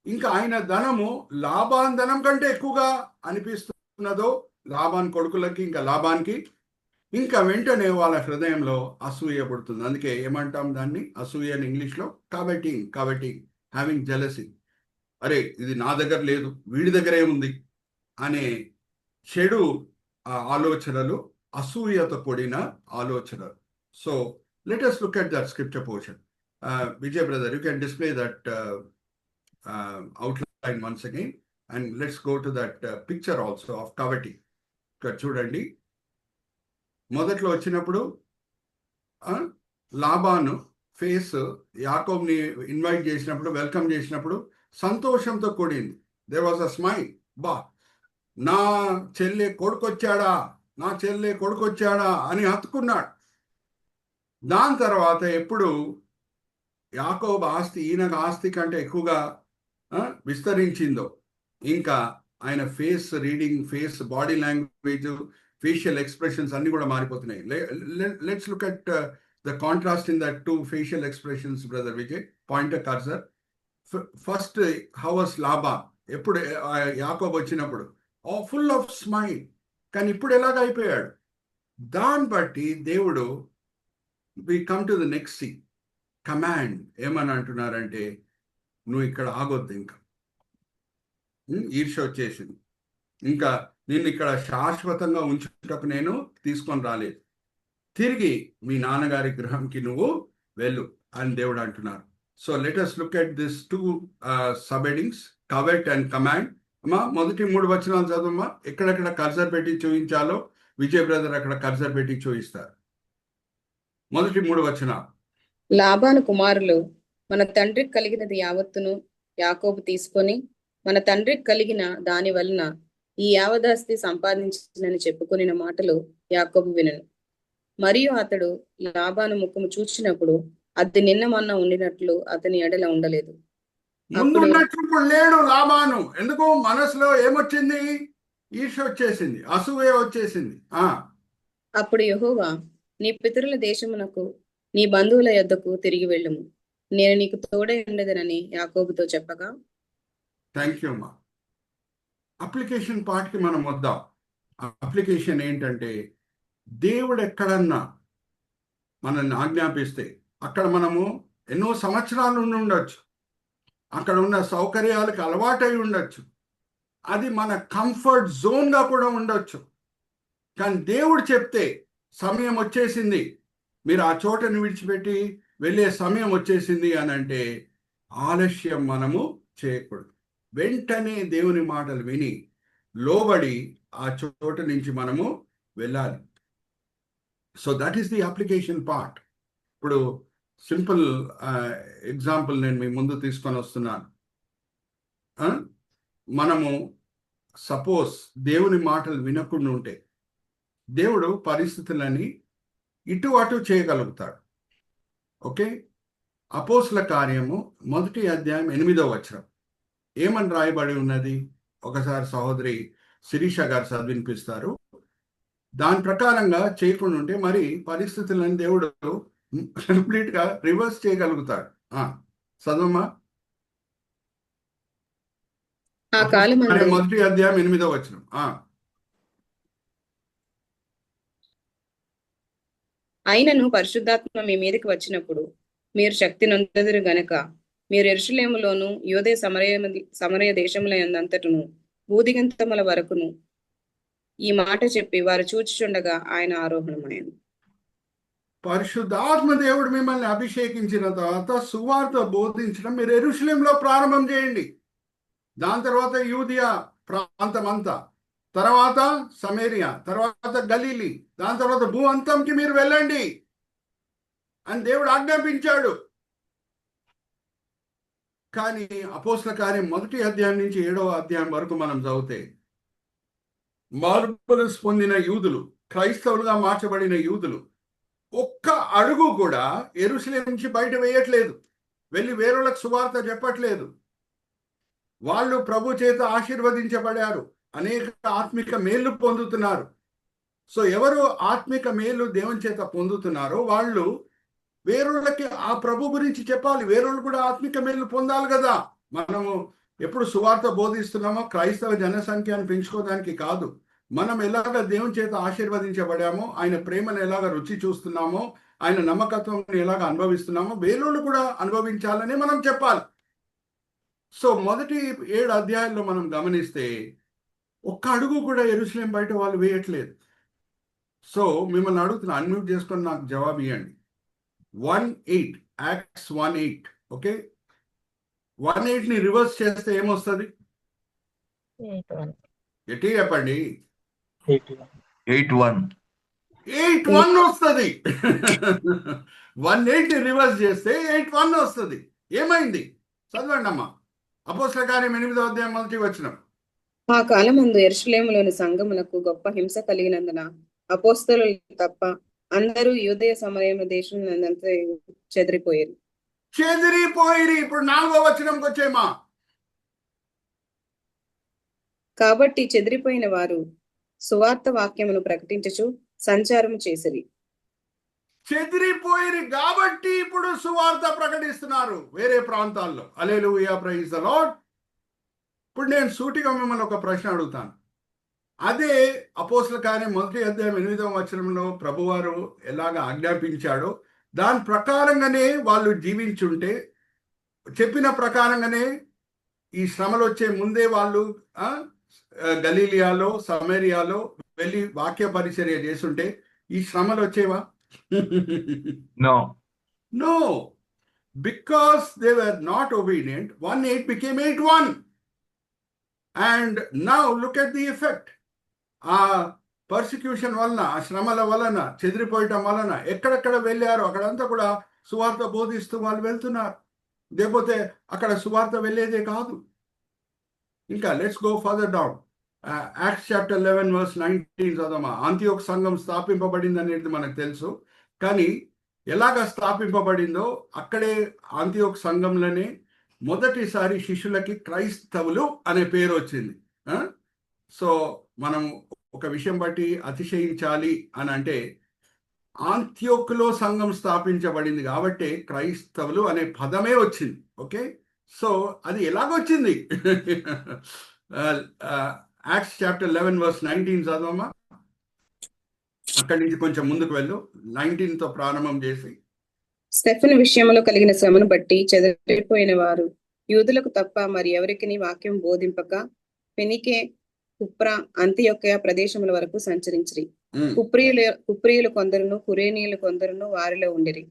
ఇంకా ఆయన ధనము లాబాన్ ధనం కంటే ఎక్కువగా అనిపిస్తున్నదో లాబాన్ కొడుకులకి, ఇంకా లాబాన్కి, ఇంకా వెంటనే వాళ్ళ హృదయంలో అసూయ పుడుతుంది. అందుకే ఏమంటాం దాన్ని, అసూయ అని ఇంగ్లీష్లో కవెటింగ్, హ్యావింగ్ జెలసీ. అరే ఇది నా దగ్గర లేదు, వీడి దగ్గర ఏముంది అనే చెడు ఆలోచనలు, అసూయతో కూడిన ఆలోచనలు. So let us look at that scripture portion. Vijay brother, you can display that outline once again, and let's go to that picture also of coveting. ఇక్కడ చూడండి, మొదట్లో వచ్చినప్పుడు లాబాను ఫేస్ యాకోబ్ని ఇన్వైట్ చేసినప్పుడు, వెల్కమ్ చేసినప్పుడు సంతోషంతో కూడింది. There was a smile. నా చెల్లె కొడుకొచ్చాడా అని హత్తుకున్నాడు. దాని తర్వాత ఎప్పుడు యాకోబు ఆస్తి ఈయనకు ఆస్తి కంటే ఎక్కువగా విస్తరించిందో, ఇంకా ఆయన face reading, face body language, facial expressions అన్ని కూడా మారిపోతున్నాయి. Let's look at the contrast in that two facial expressions brother Vijay. Point cursor. First how was Laban, ఎప్పుడు యాకోబు వచ్చినప్పుడు ఫుల్ ఆఫ్ స్మైల్, కానీ ఇప్పుడు ఎలాగ అయిపోయాడు? దాన్ని బట్టి దేవుడు we come to the next scene. Command ఏమని అంటున్నారంటే, నువ్వు ఇక్కడ ఆగొద్దు, ఇంకా ఈర్ష్య వచ్చేసింది, ఇంకా నిన్ను ఇక్కడ శాశ్వతంగా ఉంచుటకు నేను తీసుకొని రాలేదు, తిరిగి మీ నాన్నగారి గృహంకి నువ్వు వెళ్ళు అని దేవుడు అంటున్నారు. So let us look at this two subheadings, covet and command. అమ్మా మొదటి 3 వచనాలు చదువమ్మా. ఎక్కడెక్కడ కర్సర్ పెట్టి చూపించాలో విజయ్ బ్రదర్ అక్కడ కర్సర్ పెట్టి చూపిస్తారు. మొదటి 3 వచనాలు. లాబాను కుమారులు మన తండ్రికి కలిగినది యావత్తును యాకోబు తీసుకొని, మన తండ్రికి కలిగిన దాని వలన ఈ యావదాస్తి సంపాదించినని చెప్పుకొనిన మాటలు యాకోబు వినను. మరియు అతడు లాబాను ముఖము చూచినప్పుడు అది నిన్న మొన్న ఉండినట్లు అతని ఎడల ఉండలేదు. ముందున్నట్లు లేడు లాబాను. ఎందుకు? మనసులో ఏమొచ్చింది? ఈర్ష్య వచ్చేసింది, అసూయ వచ్చేసింది. అప్పుడు యెహోవా, నీ పితరుల దేశమునకు నీ బంధువుల యొద్దకు తిరిగి వెళ్ళుము, నేను నీకు తోడై ఉండదనని యాకోబుతో చెప్పగా. థ్యాంక్ యూ అమ్మా. అప్లికేషన్ పార్ట్కి మనం వద్దాం. అప్లికేషన్ ఏంటంటే, దేవుడు ఎక్కడన్నా మనల్ని ఆజ్ఞాపిస్తే అక్కడ మనము ఎన్నో సంవత్సరాలు ఉండి ఉండొచ్చు, అక్కడ ఉన్న సౌకర్యాలకు అలవాటై ఉండొచ్చు, అది మన కంఫర్ట్ జోన్గా కూడా ఉండొచ్చు. కానీ దేవుడు చెప్తే సమయం వచ్చేసింది, మీరు ఆ చోటను విడిచిపెట్టి వెళ్ళే సమయం వచ్చేసింది అని అంటే ఆలస్యం మనము చేయకూడదు. వెంటనే దేవుని మాటలు విని లోబడి ఆ చోట నుంచి మనము వెళ్ళాలి. So that is the application part. ఇప్పుడు సింపుల్ ఎగ్జాంపుల్ నేను మీ ముందు తీసుకొని వస్తున్నాను. మనము సపోజ్ దేవుని మాటలు వినకుండా ఉంటే దేవుడు పరిస్థితులని ఇటు అటు చేయగలుగుతాడు. ఓకే, అపోస్తుల కార్యము 1వ అధ్యాయం 8వ వచనం ఏమని రాయబడి ఉన్నది? ఒకసారి సహోదరి శిరీష గారు చదివినిపిస్తారు. దాని ప్రకారంగా చేయకుండా ఉంటే మరి పరిస్థితులను దేవుడు కంప్లీట్గా రివర్స్ చేయగలుగుతాడు. చదవమ్మా. 1వ అధ్యాయం 8వ వచనం. అయినను పరిశుద్ధాత్మ మీ మీదకి వచ్చినప్పుడు మీరు శక్తి నొందెదరు గనక మీరు యెరూషలేములోను యూదే సమరయ దేశములంతటను భూదిగంతముల వరకును ఈ మాట చెప్పి వారు చూచుచుండగా ఆయన ఆరోహణమైంది. పరిశుద్ధాత్మ దేవుడు మిమ్మల్ని అభిషేకించిన తర్వాత సువార్త బోధించడం మీరు యెరూషలేములో ప్రారంభం చేయండి. దాని తర్వాత యూదియా ప్రాంతం అంతా, తర్వాత సమేరియా, తర్వాత గలీలీ, దాని తర్వాత భూ అంతంకి మీరు వెళ్ళండి అని దేవుడు ఆజ్ఞాపించాడు. కానీ అపోస్తల కార్యం 1వ అధ్యాయం నుంచి 7వ అధ్యాయం వరకు మనం చదివితే మార్పులు పొందిన యూదులు, క్రైస్తవులుగా మార్చబడిన యూదులు ఒక్క అడుగు కూడా యెరూషలేము నుంచి బయట వేయట్లేదు, వెళ్ళి వేరొలకు సువార్త చెప్పట్లేదు. వాళ్ళు ప్రభు చేత ఆశీర్వదించబడారు, అనేక ఆత్మిక మేలు పొందుతున్నారు. సో ఎవరు ఆత్మిక మేలు దేవుని చేత పొందుతున్నారో వాళ్ళు వేరొళ్ళకి ఆ ప్రభు గురించి చెప్పాలి. వేరొళ్ళు కూడా ఆత్మిక మేలు పొందాలి కదా. మనము ఎప్పుడు సువార్త బోధిస్తున్నామో క్రైస్తవ జనసంఖ్యను పెంచుకోవడానికి కాదు, మనం ఎలాగ దేవుని చేత ఆశీర్వదించబడామో, ఆయన ప్రేమను ఎలాగ రుచి చూస్తున్నామో, ఆయన నమ్మకత్వం ఎలాగ అనుభవిస్తున్నామో వేరేళ్ళు కూడా అనుభవించాలని మనం చెప్పాలి. సో మొదటి 7 అధ్యాయాల్లో మనం గమనిస్తే ఒక్క అడుగు కూడా యెరూషలేం బయట వాళ్ళు వేయట్లేదు. సో మిమ్మల్ని అడుగుతున్నా, అన్మ్యూట్ చేసుకొని నాకు జవాబు ఇవ్వండి. 1:8 యాక్ట్స్ 1:8 ఓకే. 1:8 ని రివర్స్ చేస్తే ఏమొస్తుంది? 8:1. గట్టిగా చెప్పండి. 8:1. 8:1 వస్తుంది. 1:8 ని రివర్స్ చేస్తే 8:1 వస్తుంది. ఏమైంది? చదవండి అమ్మా. అపోస్తల కార్యం 8వ అధ్యాయం 1వ వచనం. ఆ కాలమందు యెరూషలేములోని సంఘమునకు గొప్ప హింస కలిగినందున అపోస్తలులు తప్ప అందరూ యూదయ సమరయ దేశం నందంతా చెదిరిపోయారు. ఇప్పుడు 4వ వచనంకి వచ్చేమా. కాబట్టి చెదిరిపోయిన వారు సువార్త వాక్యమును ప్రకటించుచు సంచారము చేసిరి. చెదిరిపోయిరి కాబట్టి ఇప్పుడు సువార్త ప్రకటిస్తున్నారు వేరే ప్రాంతాల్లో. హల్లెలూయా, ప్రైజ్ ది లార్డ్. ఇప్పుడు నేను సూటిగా మిమ్మల్ని ఒక ప్రశ్న అడుగుతాను. అదే అపోస్తల కార్యం 1వ అధ్యాయం 8వ వచనంలో ప్రభువారు ఎలాగ ఆజ్ఞాపించాడో దాని ప్రకారంగానే వాళ్ళు జీవించుంటే, చెప్పిన ప్రకారంగానే ఈ శ్రమలు వచ్చే ముందే వాళ్ళు గలీలియాలో సమేరియాలో వెళ్ళి వాక్య పరిచర్య చేస్తుంటే ఈ శ్రమలు వచ్చేవా? No. No, because they were not obedient. 1:8 became 8:1. And now look at the effect. ఆ పర్సిక్యూషన్ వలన, ఆ శ్రమల వలన, చెదిరిపోయటం వలన ఎక్కడెక్కడ వెళ్ళారో అక్కడంతా కూడా సువార్త బోధిస్తూ వాళ్ళు వెళ్తున్నారు. లేకపోతే అక్కడ సువార్త వెళ్ళేదే కాదు. ఇంకా let's go further down. Acts chapter 11 verse 19 చదవమా. అంతియోకు సంఘం స్థాపింపబడింది అనేది మనకు తెలుసు. కానీ ఎలాగ స్థాపింపబడిందో అక్కడే అంతియోకు సంఘంలోనే మొదటిసారి శిష్యులకి క్రైస్తవులు అనే పేరు వచ్చింది. సో మనం ఒక విషయం బట్టి అతిశయించాలి అని అంటే అంత్యోకులో సంఘం స్థాపించబడింది కాబట్టి క్రైస్తవులు అనే పదమే వచ్చింది. ఓకే, సో అది ఎలాగొచ్చింది? యాక్ట్స్ చాప్టర్ 11 verse 19 చదవమా. అక్కడి నుంచి కొంచెం ముందుకు వెళ్ళు, 19తో ప్రారంభం చేసి. స్టెఫెను విషయంలో కలిగిన శ్రమను బట్టి చెదిరిపోయిన వారు యూదులకు తప్ప మరి ఎవరికి వాక్యం బోధింపక ఫెనికే, కుప్ర, అంతియొక్క ప్రదేశముల వరకు సంచరించిరి. కుప్రియులు కొందరును కురేనీయులు కొందరును వారిలో ఉండిరి.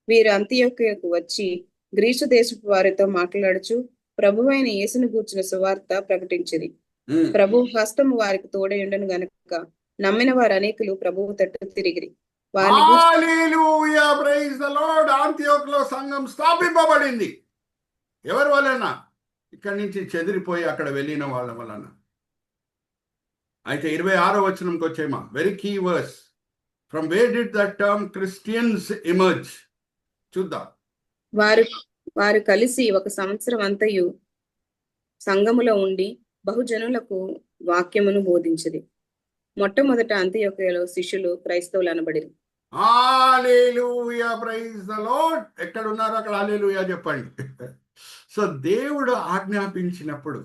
వీరు అంతియొక్కకు వచ్చి గ్రీసు దేశపు వారితో మాట్లాడుచు ప్రభువైన యేసును గూర్చిన సువార్త ప్రకటించిరి. ప్రభు హస్తము వారికి తోడయుండెను గనుక నమ్మిన వారు అనేకులు ప్రభువు తట్టు తిరిగిరి. హల్లెలూయా, ప్రైజ్ ది లార్డ్. అంతియోకులో సంఘం స్థాపింపబడింది ఎవరి వలన? ఇక్కడి నుంచి చెదిరిపోయి అక్కడ వెళ్ళిన వాళ్ళ వలన. అయితే 26వ వచనంకి వచ్చేమా. Very key verse. From where did that term Christians emerge? చూద్దాం. వారు కలిసి 1 సంవత్సరం అంతయు సంఘములో ఉండి బహుజనులకు వాక్యమును బోధించిరి. మొట్టమొదట అంతియొక్కలో శిష్యులు క్రైస్తవులు అనబడిరి. హల్లెలూయా, ప్రైజ్ ది లార్డ్. ఎక్కడ ఉన్నారు అక్కడ హల్లెలూయా చెప్పండి. సో దేవుడు ఆజ్ఞాపించినప్పుడు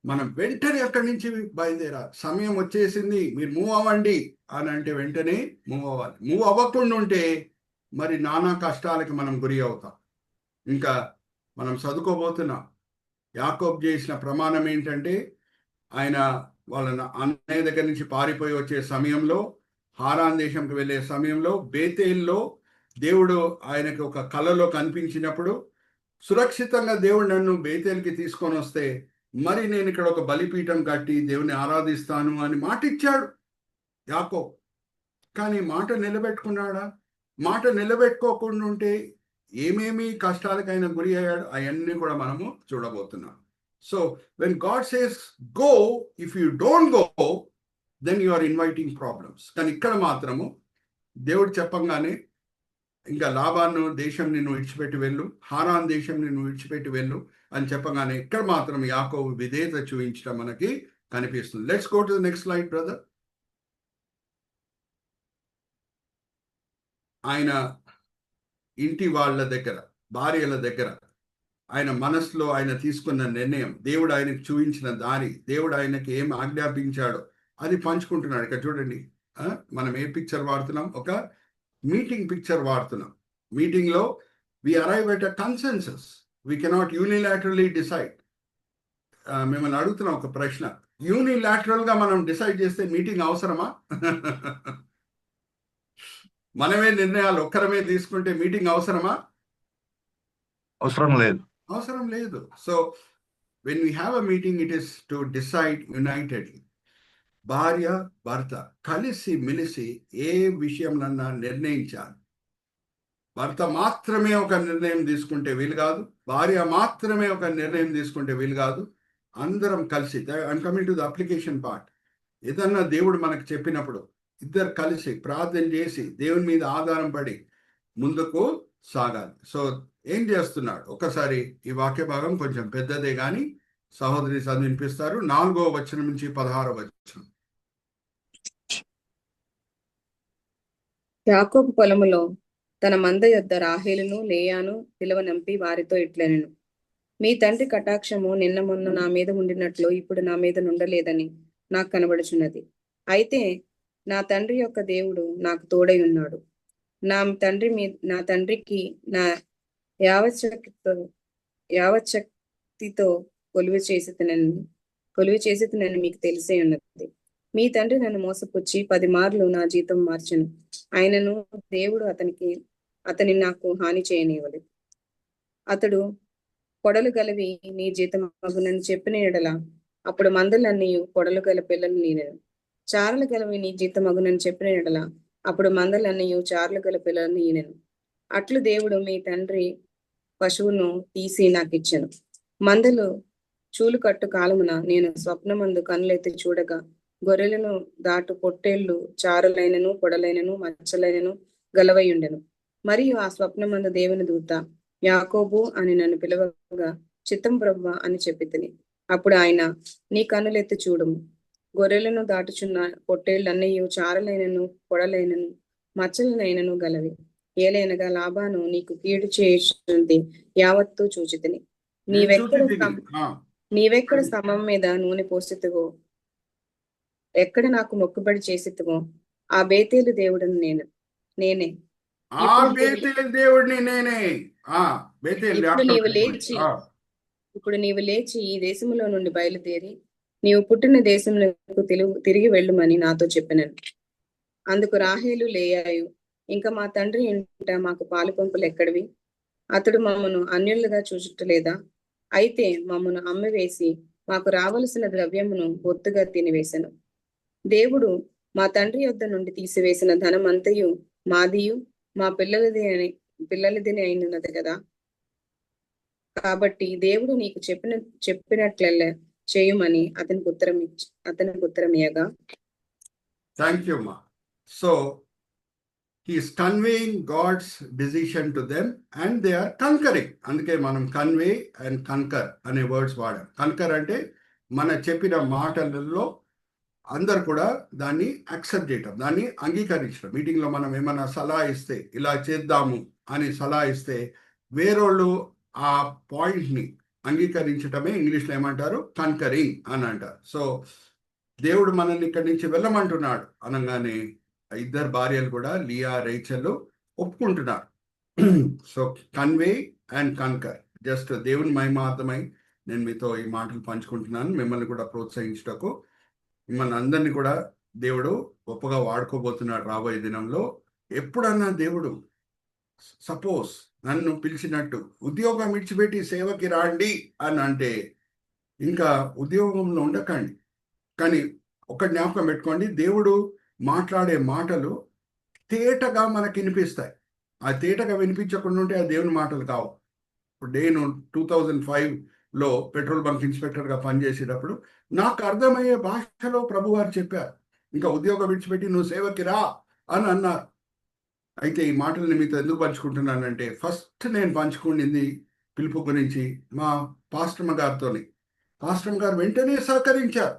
మనం వెంటనే అక్కడి నుంచి బయలుదేరాలి. సమయం వచ్చేసింది, మీరు మూవ్ అవ్వండి అని అంటే వెంటనే మూవ్ అవ్వాలి. మూవ్ అవ్వకుండా ఉంటే మరి నానా కష్టాలకి మనం గురి అవుతాం. ఇంకా మనం చదువుకోబోతున్నాం. యాకోబు చేసిన ప్రమాణం ఏంటంటే, ఆయన వాళ్ళ అన్నయ్య దగ్గర నుంచి పారిపోయి వచ్చే సమయంలో, హారాన్ దేశంకి వెళ్ళే సమయంలో బేతేల్లో దేవుడు ఆయనకి ఒక కలలో కనిపించినప్పుడు, సురక్షితంగా దేవుడు నన్ను బేతేల్కి తీసుకొని వస్తే మరి నేను ఇక్కడ ఒక బలిపీఠం కట్టి దేవుని ఆరాధిస్తాను అని మాట ఇచ్చాడు యాకోబు. కానీ మాట నిలబెట్టుకున్నాడా? మాట నిలబెట్టుకోకుండా ఉంటే ఏమేమి కష్టాలకైనా గురి అయ్యాడు. అవన్నీ కూడా మనము చూడబోతున్నాం. So when God says go, if you don't go then you are inviting problems. కానీ ఇక్కడ మాత్రము దేవుడు చెప్పంగానే ఇంకా లాబాను దేశం నిన్ను విడిచిపెట్టి వెళ్ళు, హారాన్ దేశం నిన్ను విడిచిపెట్టి వెళ్ళు అని చెప్పగానే ఇక్కడ మాత్రం యాకోబు విధేయత చూపించడం మనకి కనిపిస్తుంది. Let's go to the next slide brother. ఆయన ఇంటి వాళ్ళ దగ్గర, భార్యల దగ్గర ఆయన మనసులో ఆయన తీసుకున్న నిర్ణయం, దేవుడు ఆయనకు చూపించిన దారి, దేవుడు ఆయనకి ఏం ఆజ్ఞాపించాడో అది పంచుకుంటున్నాడు. ఇక్కడ చూడండి, మనం ఏ పిక్చర్ వాడుతున్నాం? ఒక మీటింగ్ పిక్చర్ వాడుతున్నాం. మీటింగ్లో we arrive at a consensus, we cannot unilaterally decide. మిమ్మల్ని అడుగుతున్న ఒక ప్రశ్న, యూనిలాటరల్గా మనం డిసైడ్ చేస్తే మీటింగ్ అవసరమా? మనమే నిర్ణయాలు ఒక్కరమే తీసుకుంటే మీటింగ్ అవసరమా? అవసరం లేదు. అవసరం లేదు. So when we have a meeting, it is to decide unitedly. భార్య భర్త కలిసి మెలిసి ఏ విషయంలన్నా నిర్ణయించాలి. భర్త మాత్రమే ఒక నిర్ణయం తీసుకుంటే వీలు కాదు, భార్య మాత్రమే ఒక నిర్ణయం తీసుకుంటే వీలు కాదు. అందరం కలిసి, I'm coming to the application part. ఏదన్నా దేవుడు మనకు చెప్పినప్పుడు ఇద్దరు కలిసి ప్రార్థన చేసి దేవుని మీద ఆధారం పడి ముందుకు సాగాలి. సో ఏం చేస్తున్నాడు? ఒకసారి ఈ వాక్య భాగం కొంచెం పెద్దదే కానీ సహోదరి చదివినిపిస్తారు. 4వ వచనం నుంచి 16వ వచనం. యాకోబు పొలములో తన మంద యొద్ద రాహేలును లేయాను పిలువనంపి వారితో ఇట్లనెను, మీ తండ్రి కటాక్షము నిన్న మొన్న నా మీద ఉండినట్లు ఇప్పుడు నా మీద నుండలేదని నాకు కనబడుచున్నది. అయితే నా తండ్రి యొక్క దేవుడు నాకు తోడై ఉన్నాడు. నా తండ్రికి నా యావచ్చక్తితో కొలువు చేసి మీకు తెలిసే ఉన్నది. మీ తండ్రి నన్ను మోసపుచ్చి 10 మార్లు నా జీతం మార్చెను. ఆయనను దేవుడు అతని నాకు హాని చేయనివ్వలేదు. అతడు పొడలు గలవి నీ జీతం మగునని చెప్పిన ఎడల అప్పుడు మందలన్నీ పొడలు గల పిల్లలు నేనెను. చారలు గలవి నీ జీతం మగునని చెప్పిన ఎడల అప్పుడు మందలన్నీ చారలు గల పిల్లలను ఈనెను. అట్లు దేవుడు మీ తండ్రి పశువును తీసి నాకు ఇచ్చెను. మందలు చూలు కట్టు కాలమున నేను స్వప్నమందు కన్నులెత్తి చూడగా గొర్రెలను దాటు పొట్టేళ్లు చారులైనను పొడలైనను మచ్చలైనను గలవై ఉండెను. మరియు ఆ స్వప్నమందు దేవుని దూత యాకోబు అని నన్ను పిలవగా చిత్తం ప్రభువా అని చెప్పితిని. అప్పుడు ఆయన, నీ కన్నులెత్తి చూడుము, గొర్రెలను దాటుచున్న పొట్టేళ్లన్నయు చారులైనను పొడలైనను మచ్చలనైనను గలవి. ఏలైనగా లాబాను నీకు కీడు చేయుచున్నది యావత్తు చూచితిని. నీవెక్కడ స్తంభం మీద నూనె పోసితివో, ఎక్కడ నాకు మొక్కుబడి చేసితివో ఆ బేతేలు దేవుడను నేనే. ఇప్పుడు నీవు లేచి ఈ దేశములో నుండి బయలుదేరి నీవు పుట్టిన దేశములకు తిరిగి వెళ్ళుమని నాతో చెప్పినను. అందుకు రాహేలు లేయాయు, ఇంకా మా తండ్రి ఇంట మాకు పాలు పంపులు ఎక్కడివి? అతడు మమ్మను అన్యులుగా చూచుటలేదా? అయితే మమ్మను అమ్మివేసి మాకు రావలసిన ద్రవ్యమును బొత్తుగా తినివేశను. దేవుడు మా తండ్రి యొద్ద నుండి తీసివేసిన ధనమంతయు మాదియు మా పిల్లలది అయినది కదా. కాబట్టి దేవుడు నీకు చెప్పినట్లెల్లా చేయుమని అతనికి ఉత్తరం ఇయ్యగా. థ్యాంక్ యూ మా. So he's conveying God's decision to them and they are conquering. అందుకే మనం కన్వే అండ్ కన్కర్ అనే వర్డ్స్ వాడాం. కన్కర్ అంటే మన చెప్పిన మాటలలో అందరు కూడా దాన్ని యాక్సెప్ట్ చేయటం, దాన్ని అంగీకరించడం. మీటింగ్లో మనం ఏమైనా సలహా ఇస్తే, ఇలా చేద్దాము అని సలహా ఇస్తే వేరోళ్ళు ఆ పాయింట్ని అంగీకరించటమే ఇంగ్లీష్లో ఏమంటారు? కన్కరింగ్ అని అంటారు. సో దేవుడు మనల్ని ఇక్కడి నుంచి వెళ్ళమంటున్నాడు అనగానే ఇద్దరు భార్యలు కూడా, లియా రేచల్, ఒప్పుకుంటున్నారు. So convey and conquer. Just దేవుని మహిమార్థమై నేను మీతో ఈ మాటలు పంచుకుంటున్నాను, మిమ్మల్ని కూడా ప్రోత్సహించటకు. మిమ్మల్ని అందరినీ కూడా దేవుడు గొప్పగా వాడుకోబోతున్నాడు రాబోయే దినంలో. ఎప్పుడన్నా దేవుడు సపోజ్ నన్ను పిలిచినట్టు ఉద్యోగం విడిచిపెట్టి సేవకి రాండి అని అంటే ఇంకా ఉద్యోగంలో ఉండకండి. కానీ ఒక జ్ఞాపకం పెట్టుకోండి, దేవుడు మాట్లాడే మాటలు తేటగా మనకు వినిపిస్తాయి. ఆ తేటగా వినిపించకుండా ఉంటే ఆ దేవుని మాటలు కావు. ఇప్పుడు నేను 2005లో పెట్రోల్ బంక్ ఇన్స్పెక్టర్గా పనిచేసేటప్పుడు నాకు అర్థమయ్యే భాషలో ప్రభువారు చెప్పారు, ఇంకా ఉద్యోగం విడిచిపెట్టి నువ్వు సేవకి రా అని అన్నారు. అయితే ఈ మాటలు మీతో ఎందుకు పంచుకుంటున్నానంటే, ఫస్ట్ నేను పంచుకునింది పిలుపు గురించి మా పాస్టమ్మ గారితోని. పాస్టమ్మ గారు వెంటనే సహకరించారు.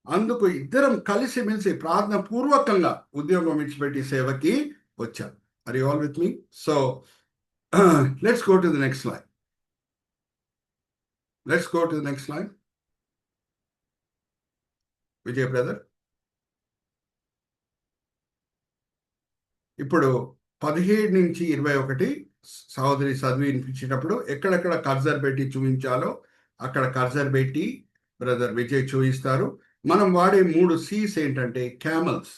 అందుకు ఇద్దరం కలిసిమెలిసి ప్రార్థన పూర్వకంగా ఉద్యోగం విడిచిపెట్టి సేవకి వచ్చాం. Are you all with me? So let's go to the next slide. Let's go to next slide. Vijay brother, ఇప్పుడు 17 నుంచి 21 సహోదరి చదివి వినిపించేటప్పుడు ఎక్కడెక్కడ కర్జర్ పెట్టి చూపించాలో అక్కడ కర్జర్ పెట్టి బ్రదర్ విజయ్ చూపిస్తారు. మనం వాడే 3 C's ఏంటంటే క్యామల్స్.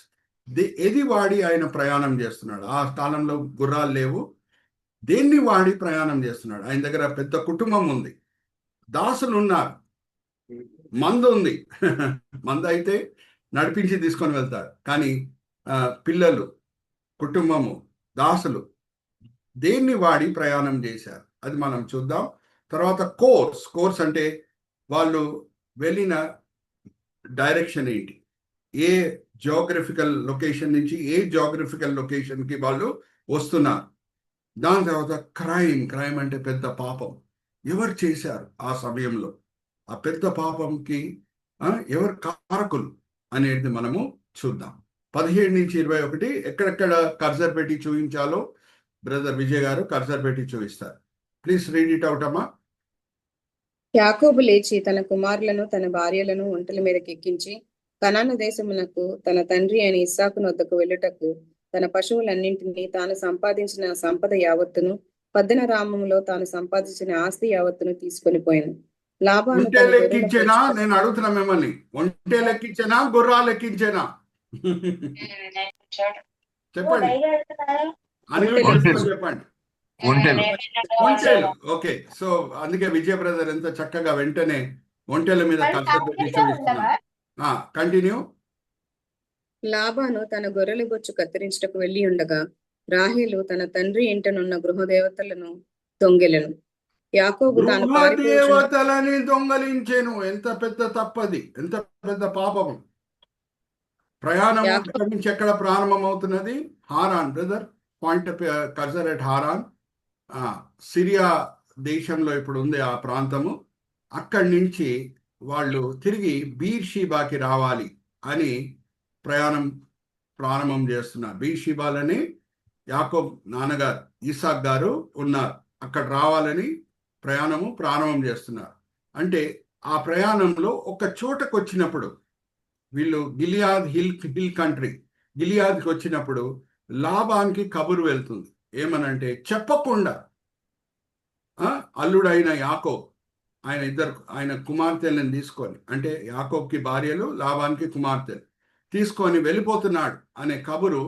ఏది వాడి ఆయన ప్రయాణం చేస్తున్నాడు? ఆ కాలంలో గుర్రాలు లేవు. దేన్ని వాడి ప్రయాణం చేస్తున్నాడు? ఆయన దగ్గర పెద్ద కుటుంబం ఉంది, దాసులు ఉన్నారు, మందు ఉంది. మందు అయితే నడిపించి తీసుకొని వెళ్తాడు, కానీ పిల్లలు, కుటుంబము, దాసులు దేన్ని వాడి ప్రయాణం చేశారు అది మనం చూద్దాం. తర్వాత కోర్స్ అంటే వాళ్ళు వెళ్ళిన డైరెక్షన్ ఏంటి, ఏ జియోగ్రఫికల్ లొకేషన్ నుంచి ఏ జియోగ్రఫికల్ లొకేషన్కి వాళ్ళు వస్తున్నారు. దాని తర్వాత క్రైమ్ అంటే పెద్ద పాపం ఎవరు చేశారు ఆ సమయంలో, ఆ పెద్ద పాపంకి ఎవరు కారకులు అనేది మనము చూద్దాం. 17 నుంచి 21 ఎక్కడెక్కడ కర్జర్ పెట్టి చూపించాలో బ్రదర్ విజయ్ గారు కర్జర్ పెట్టి చూపిస్తారు. ప్లీజ్ రీడ్ ఇట్ అవుట్ అమ్మా. యాకోబు లేచి తన కుమారులను తన భార్యలను ఒంటెల మీదకి ఎక్కించి కనాను దేశమునకు తన తండ్రి అయిన ఇస్సాకును వద్దకు వెళ్ళుటకు తన పశువులన్నింటినీ తాను సంపాదించిన సంపద యావత్తును పద్దనరామంలో తాను సంపాదించిన ఆస్తి యావత్తును తీసుకొని పోయాను. లాబాను ఒంటె లెక్కించేనా? నేను అడుగుతున్నా మిమ్మల్ని, ఒంటె లెక్కించేనా, గుర్రాలు లెక్కించేనా? చెప్పండి, అని చెప్పండి. ఒంటెలు. ఓకే, సో అందుకే విజయ బ్రదర్ ఎంత చక్కగా వెంటనే ఒంటెల మీద కర్జర్ పెట్టి చూపిస్తున్నారు. కంటిన్యూ. లాబాను తన గొర్రెల బొచ్చు కత్తిరించుటకు వెళ్లి ఉండగా రాహేలు తన తండ్రి ఇంటనున్న గృహదేవతలను దొంగెలను. యాకోబు తాను గృహదేవతలని దొంగలించెను. ఎంత పెద్ద తప్పది, ఎంత పెద్ద పాపము. ప్రయాణం ఎక్కడి నుంచి ఎక్కడ ప్రారంభం అవుతున్నది? Haran. Brother point కర్జర్ at Haran. Syria దేశంలో ఇప్పుడు ఉంది ఆ ప్రాంతము. అక్కడి నుంచి వాళ్ళు తిరిగి బీర్షీబాకి రావాలి అని ప్రయాణం ప్రారంభం చేస్తున్నారు. బీర్షీబాలని యాకోబ్ నాన్నగారు ఇసాక్ గారు ఉన్నారు, అక్కడ రావాలని ప్రయాణము ప్రారంభం చేస్తున్నారు. అంటే ఆ ప్రయాణంలో ఒక చోటకు వచ్చినప్పుడు వీళ్ళు గిలియాద్ హిల్ కంట్రీ, గిలియాద్కి వచ్చినప్పుడు లాబాన్కి కబురు వెళ్తుంది. ఏమనంటే చెప్పకుండా అల్లుడైన యాకోబ్ ఆయన కుమార్తెలను తీసుకొని, అంటే యాకోబ్కి భార్యలు, లాబాన్కి కుమార్తెలు తీసుకొని వెళ్ళిపోతున్నాడు అనే కబురు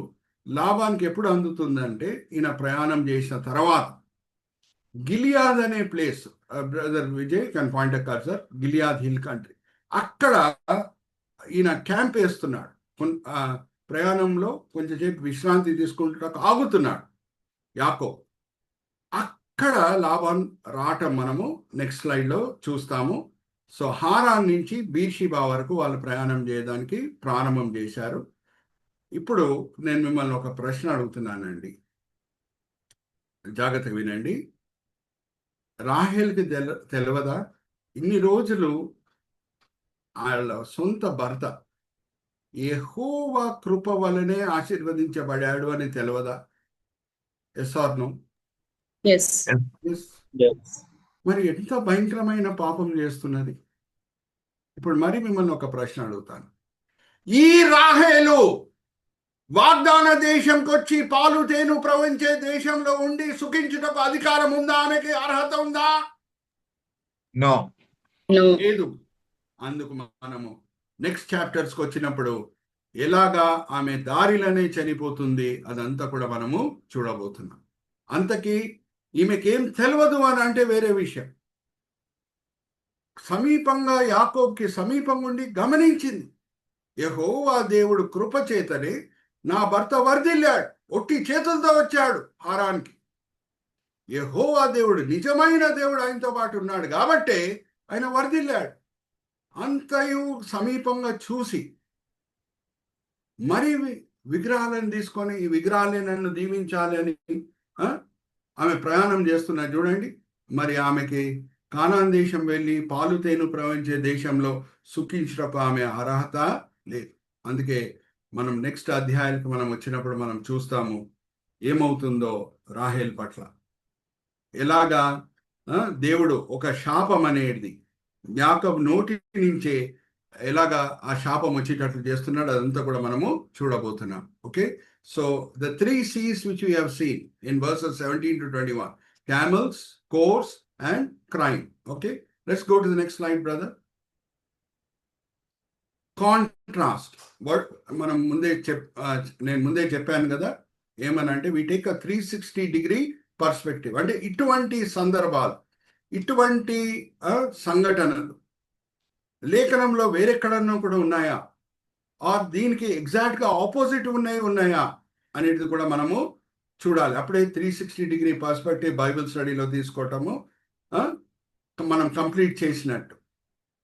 లాబాన్కి ఎప్పుడు అందుతుందంటే ఈయన ప్రయాణం చేసిన తర్వాత. గిలియాద్ అనే place, brother Vijay can point cursor, Gilead hill country, అక్కడ ఈయన క్యాంప్ వేస్తున్నాడు. ప్రయాణంలో కొంచెంసేపు విశ్రాంతి తీసుకుంటూ ఆగుతున్నాడు యాకోబ్. అక్కడ లాబాన్ రావటం మనము నెక్స్ట్ స్లైడ్లో చూస్తాము. సో హారాన్ నుంచి బీర్షిబా వరకు వాళ్ళు ప్రయాణం చేయడానికి ప్రారంభం చేశారు. ఇప్పుడు నేను మిమ్మల్ని ఒక ప్రశ్న అడుగుతున్నానండి, జాగ్రత్తగా వినండి. రాహేల్కి తెలియదా ఇన్ని రోజులు వాళ్ళ సొంత భర్త యెహోవా కృప వలనే ఆశీర్వదించబడాడు అని తెలియదా? Yes or no? మరి ఎంత భయంకరమైన పాపం చేస్తున్నది. ఇప్పుడు మరి మిమ్మల్ని ఒక ప్రశ్న అడుగుతాను. ఈ రాహేలు వాగ్దాన దేశంకి వచ్చి పాలు తేను ప్రవహించే దేశంలో ఉండి సుఖించుటకు అధికారం ఉందా? ఆమెకి అర్హత ఉందా? లేదు. అందుకు మనము నెక్స్ట్ చాప్టర్స్కి వచ్చినప్పుడు ఎలాగా ఆమె దారిలోనే చనిపోతుంది అదంతా కూడా మనము చూడబోతున్నాం. అంతకీ ఈమెకేం తెలియదు అని అంటే వేరే విషయం. సమీపంగా యాకోబ్కి సమీపంగా ఉండి గమనించింది, యెహోవా దేవుడు కృపచేతనే నా భర్త వర్ధిల్లాడు, ఒట్టి చేతులతో వచ్చాడు హారాన్కి. యెహోవా దేవుడు నిజమైన దేవుడు ఆయనతో పాటు ఉన్నాడు కాబట్టే ఆయన వర్ధిల్లాడు. అంతయు సమీపంగా చూసి మరి విగ్రహాలను తీసుకొని ఈ విగ్రహాలే నన్ను దీవించాలి అని ఆమె ప్రయాణం చేస్తున్నారు. చూడండి, మరి ఆమెకి కానాన్ దేశం వెళ్ళి పాలు తేను ప్రవహించే దేశంలో సుఖించటకు ఆమె అర్హత లేదు. అందుకే మనం నెక్స్ట్ అధ్యాయానికి మనం వచ్చినప్పుడు మనం చూస్తాము ఏమవుతుందో రాహేల్ పట్ల. ఎలాగా దేవుడు ఒక శాపం అనేది యాకోబు నోటి నుంచే ఎలాగా ఆ శాపం వచ్చేటట్లు చేస్తున్నాడు, అదంతా కూడా మనము చూడబోతున్నాం. Okay, so the 3 C's which we have seen in verses 17 to 21, camels, course and crime. Okay, let's go to the next slide, brother. Contrast word మనం నేను ముందే చెప్పాను కదా, ఏమనంటే we take a 360-degree perspective. అంటే ఇటువంటి సందర్భాలు, ఇటువంటి సంఘటనలు లేఖనంలో వేరెక్కడన్నా కూడా ఉన్నాయా, దీనికి ఎగ్జాక్ట్గా ఆపోజిట్ ఉన్నాయా అనేది కూడా మనము చూడాలి. అప్పుడే 360-degree పర్స్పెక్టివ్ బైబిల్ స్టడీలో తీసుకోవటము మనం కంప్లీట్ చేసినట్టు.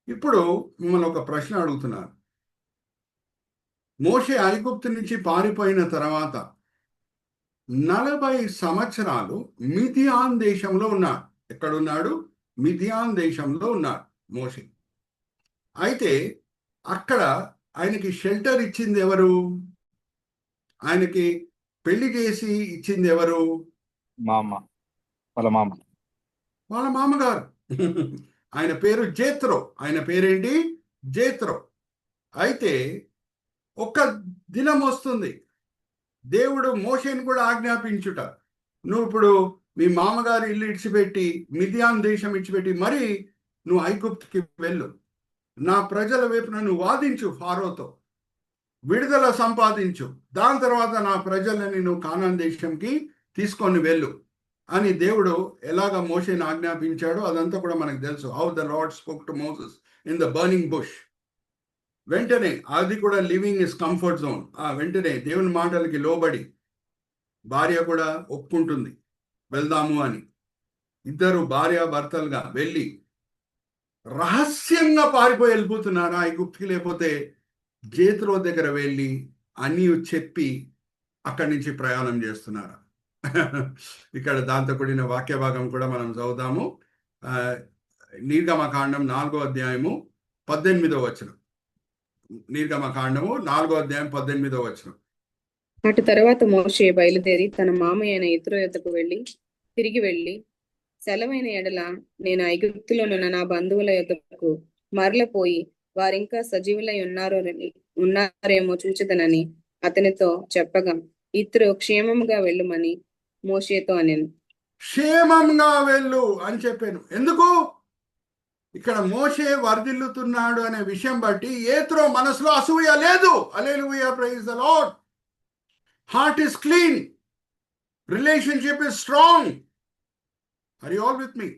ఇప్పుడు మిమ్మల్ని ఒక ప్రశ్న అడుగుతున్నాను. మోషే ఐగుప్తు నుంచి పారిపోయిన తర్వాత 40 సంవత్సరాలు మిదియాన్ దేశంలో ఉన్నాడు. ఎక్కడున్నాడు? మిదియాన్ దేశంలో ఉన్నాడు మోషే. అయితే అక్కడ ఆయనకి షెల్టర్ ఇచ్చింది ఎవరు? ఆయనకి పెళ్లి చేసి ఇచ్చింది ఎవరు? వాళ్ళ మామగారు. ఆయన పేరు జేత్రో. ఆయన పేరేంటి? జేత్రో. అయితే ఒక్క దినం వస్తుంది, దేవుడు మోషేని కూడా ఆజ్ఞాపించుట, నువ్వు ఇప్పుడు మీ మామగారు ఇల్లు ఇడిచిపెట్టి, మిదియాన్ దేశం ఇడిచిపెట్టి మరి నువ్వు ఐగుప్తుకి వెళ్ళు, నా ప్రజల వైపున నువ్వు వాదించు, ఫారోతో విడుదల సంపాదించు, దాని తర్వాత నా ప్రజలని నువ్వు కానాన్ దేశంకి తీసుకొని వెళ్ళు అని దేవుడు ఎలాగ మోషేని ఆజ్ఞాపించాడో అదంతా కూడా మనకు తెలుసు. How the lord spoke to Moses in the burning bush. వెంటనే అది కూడా లివింగ్ ఇస్ కంఫర్ట్ జోన్. వెంటనే దేవుని మాటలకి లోబడి భార్య కూడా ఒప్పుకుంటుంది వెళ్దాము అని. ఇద్దరు భార్యాభర్తలుగా వెళ్ళి రహస్యంగా పారిపోయి వెళ్ళిపోతున్నారా ఐగుప్తుకి, లేకపోతే జేత్రో దగ్గర వెళ్ళి అన్నీ చెప్పి అక్కడి నుంచి ప్రయాణం చేస్తున్నారా? ఇక్కడ దాంతో కూడిన వాక్య భాగం కూడా మనం చదువుదాము. నిర్గమకాండం 4వ అధ్యాయము 18వ వచనం. నిర్గమకాండము 4వ అధ్యాయం 18వ వచనం. అటు తర్వాత మోషే బయలుదేరి తన మామయ్య అయిన యిత్రో యొద్దకు తిరిగి వెళ్ళి, సెలవైన ఎడల నేను ఐగుప్తులోనున్న నా బంధువుల యొద్దకు మరలపోయి వారింకా సజీవులై ఉన్నారేమో చూచెదనని అతనితో చెప్పగా, యిత్రో క్షేమముగా వెళ్ళుమని మోషేతో అనెను. క్షేమంగా వెళ్ళు అని చెప్పాను. ఎందుకు? ఇక్కడ మోషే వర్ధిల్లుతున్నాడు అనే విషయం బట్టి యేత్రో మనసులో అసూయ లేదు. Hallelujah, praise the lord. Heart is clean, relationship is strong. Are you all with me?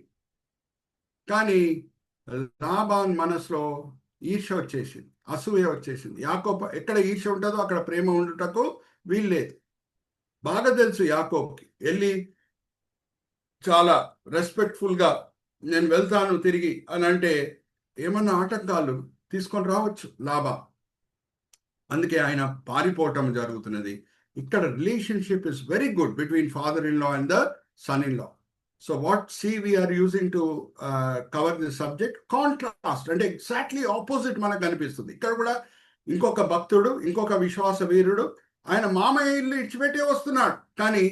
కానీ లాబాన్ మనసులో ఈర్ష్య వచ్చేసింది, అసూయ వచ్చేసింది. యాకోబు ఎక్కడ ఈర్ష్య ఉంటుందో అక్కడ ప్రేమ ఉండుటకు వీల్లేదు. బాగా తెలుసు యాకోబుకి. వెళ్ళి చాలా రెస్పెక్ట్ఫుల్గా నేను వెళ్తాను తిరిగి అని అంటే ఏమన్నా ఆటంకాలు తీసుకొని రావచ్చు లాభా. అందుకే ఆయన పారిపోవటం జరుగుతున్నది. ఇక్కడ relationship is very good between father in law and the son in law. So what we are using to cover this subject? Contrast. అంటే ఎగ్జాక్ట్లీ ఆపోజిట్ మనకు కనిపిస్తుంది. ఇక్కడ కూడా ఇంకొక భక్తుడు, ఇంకొక విశ్వాస వీరుడు ఆయన మామయ్య ఇల్లు విడిచిపెట్టే వస్తున్నాడు, కానీ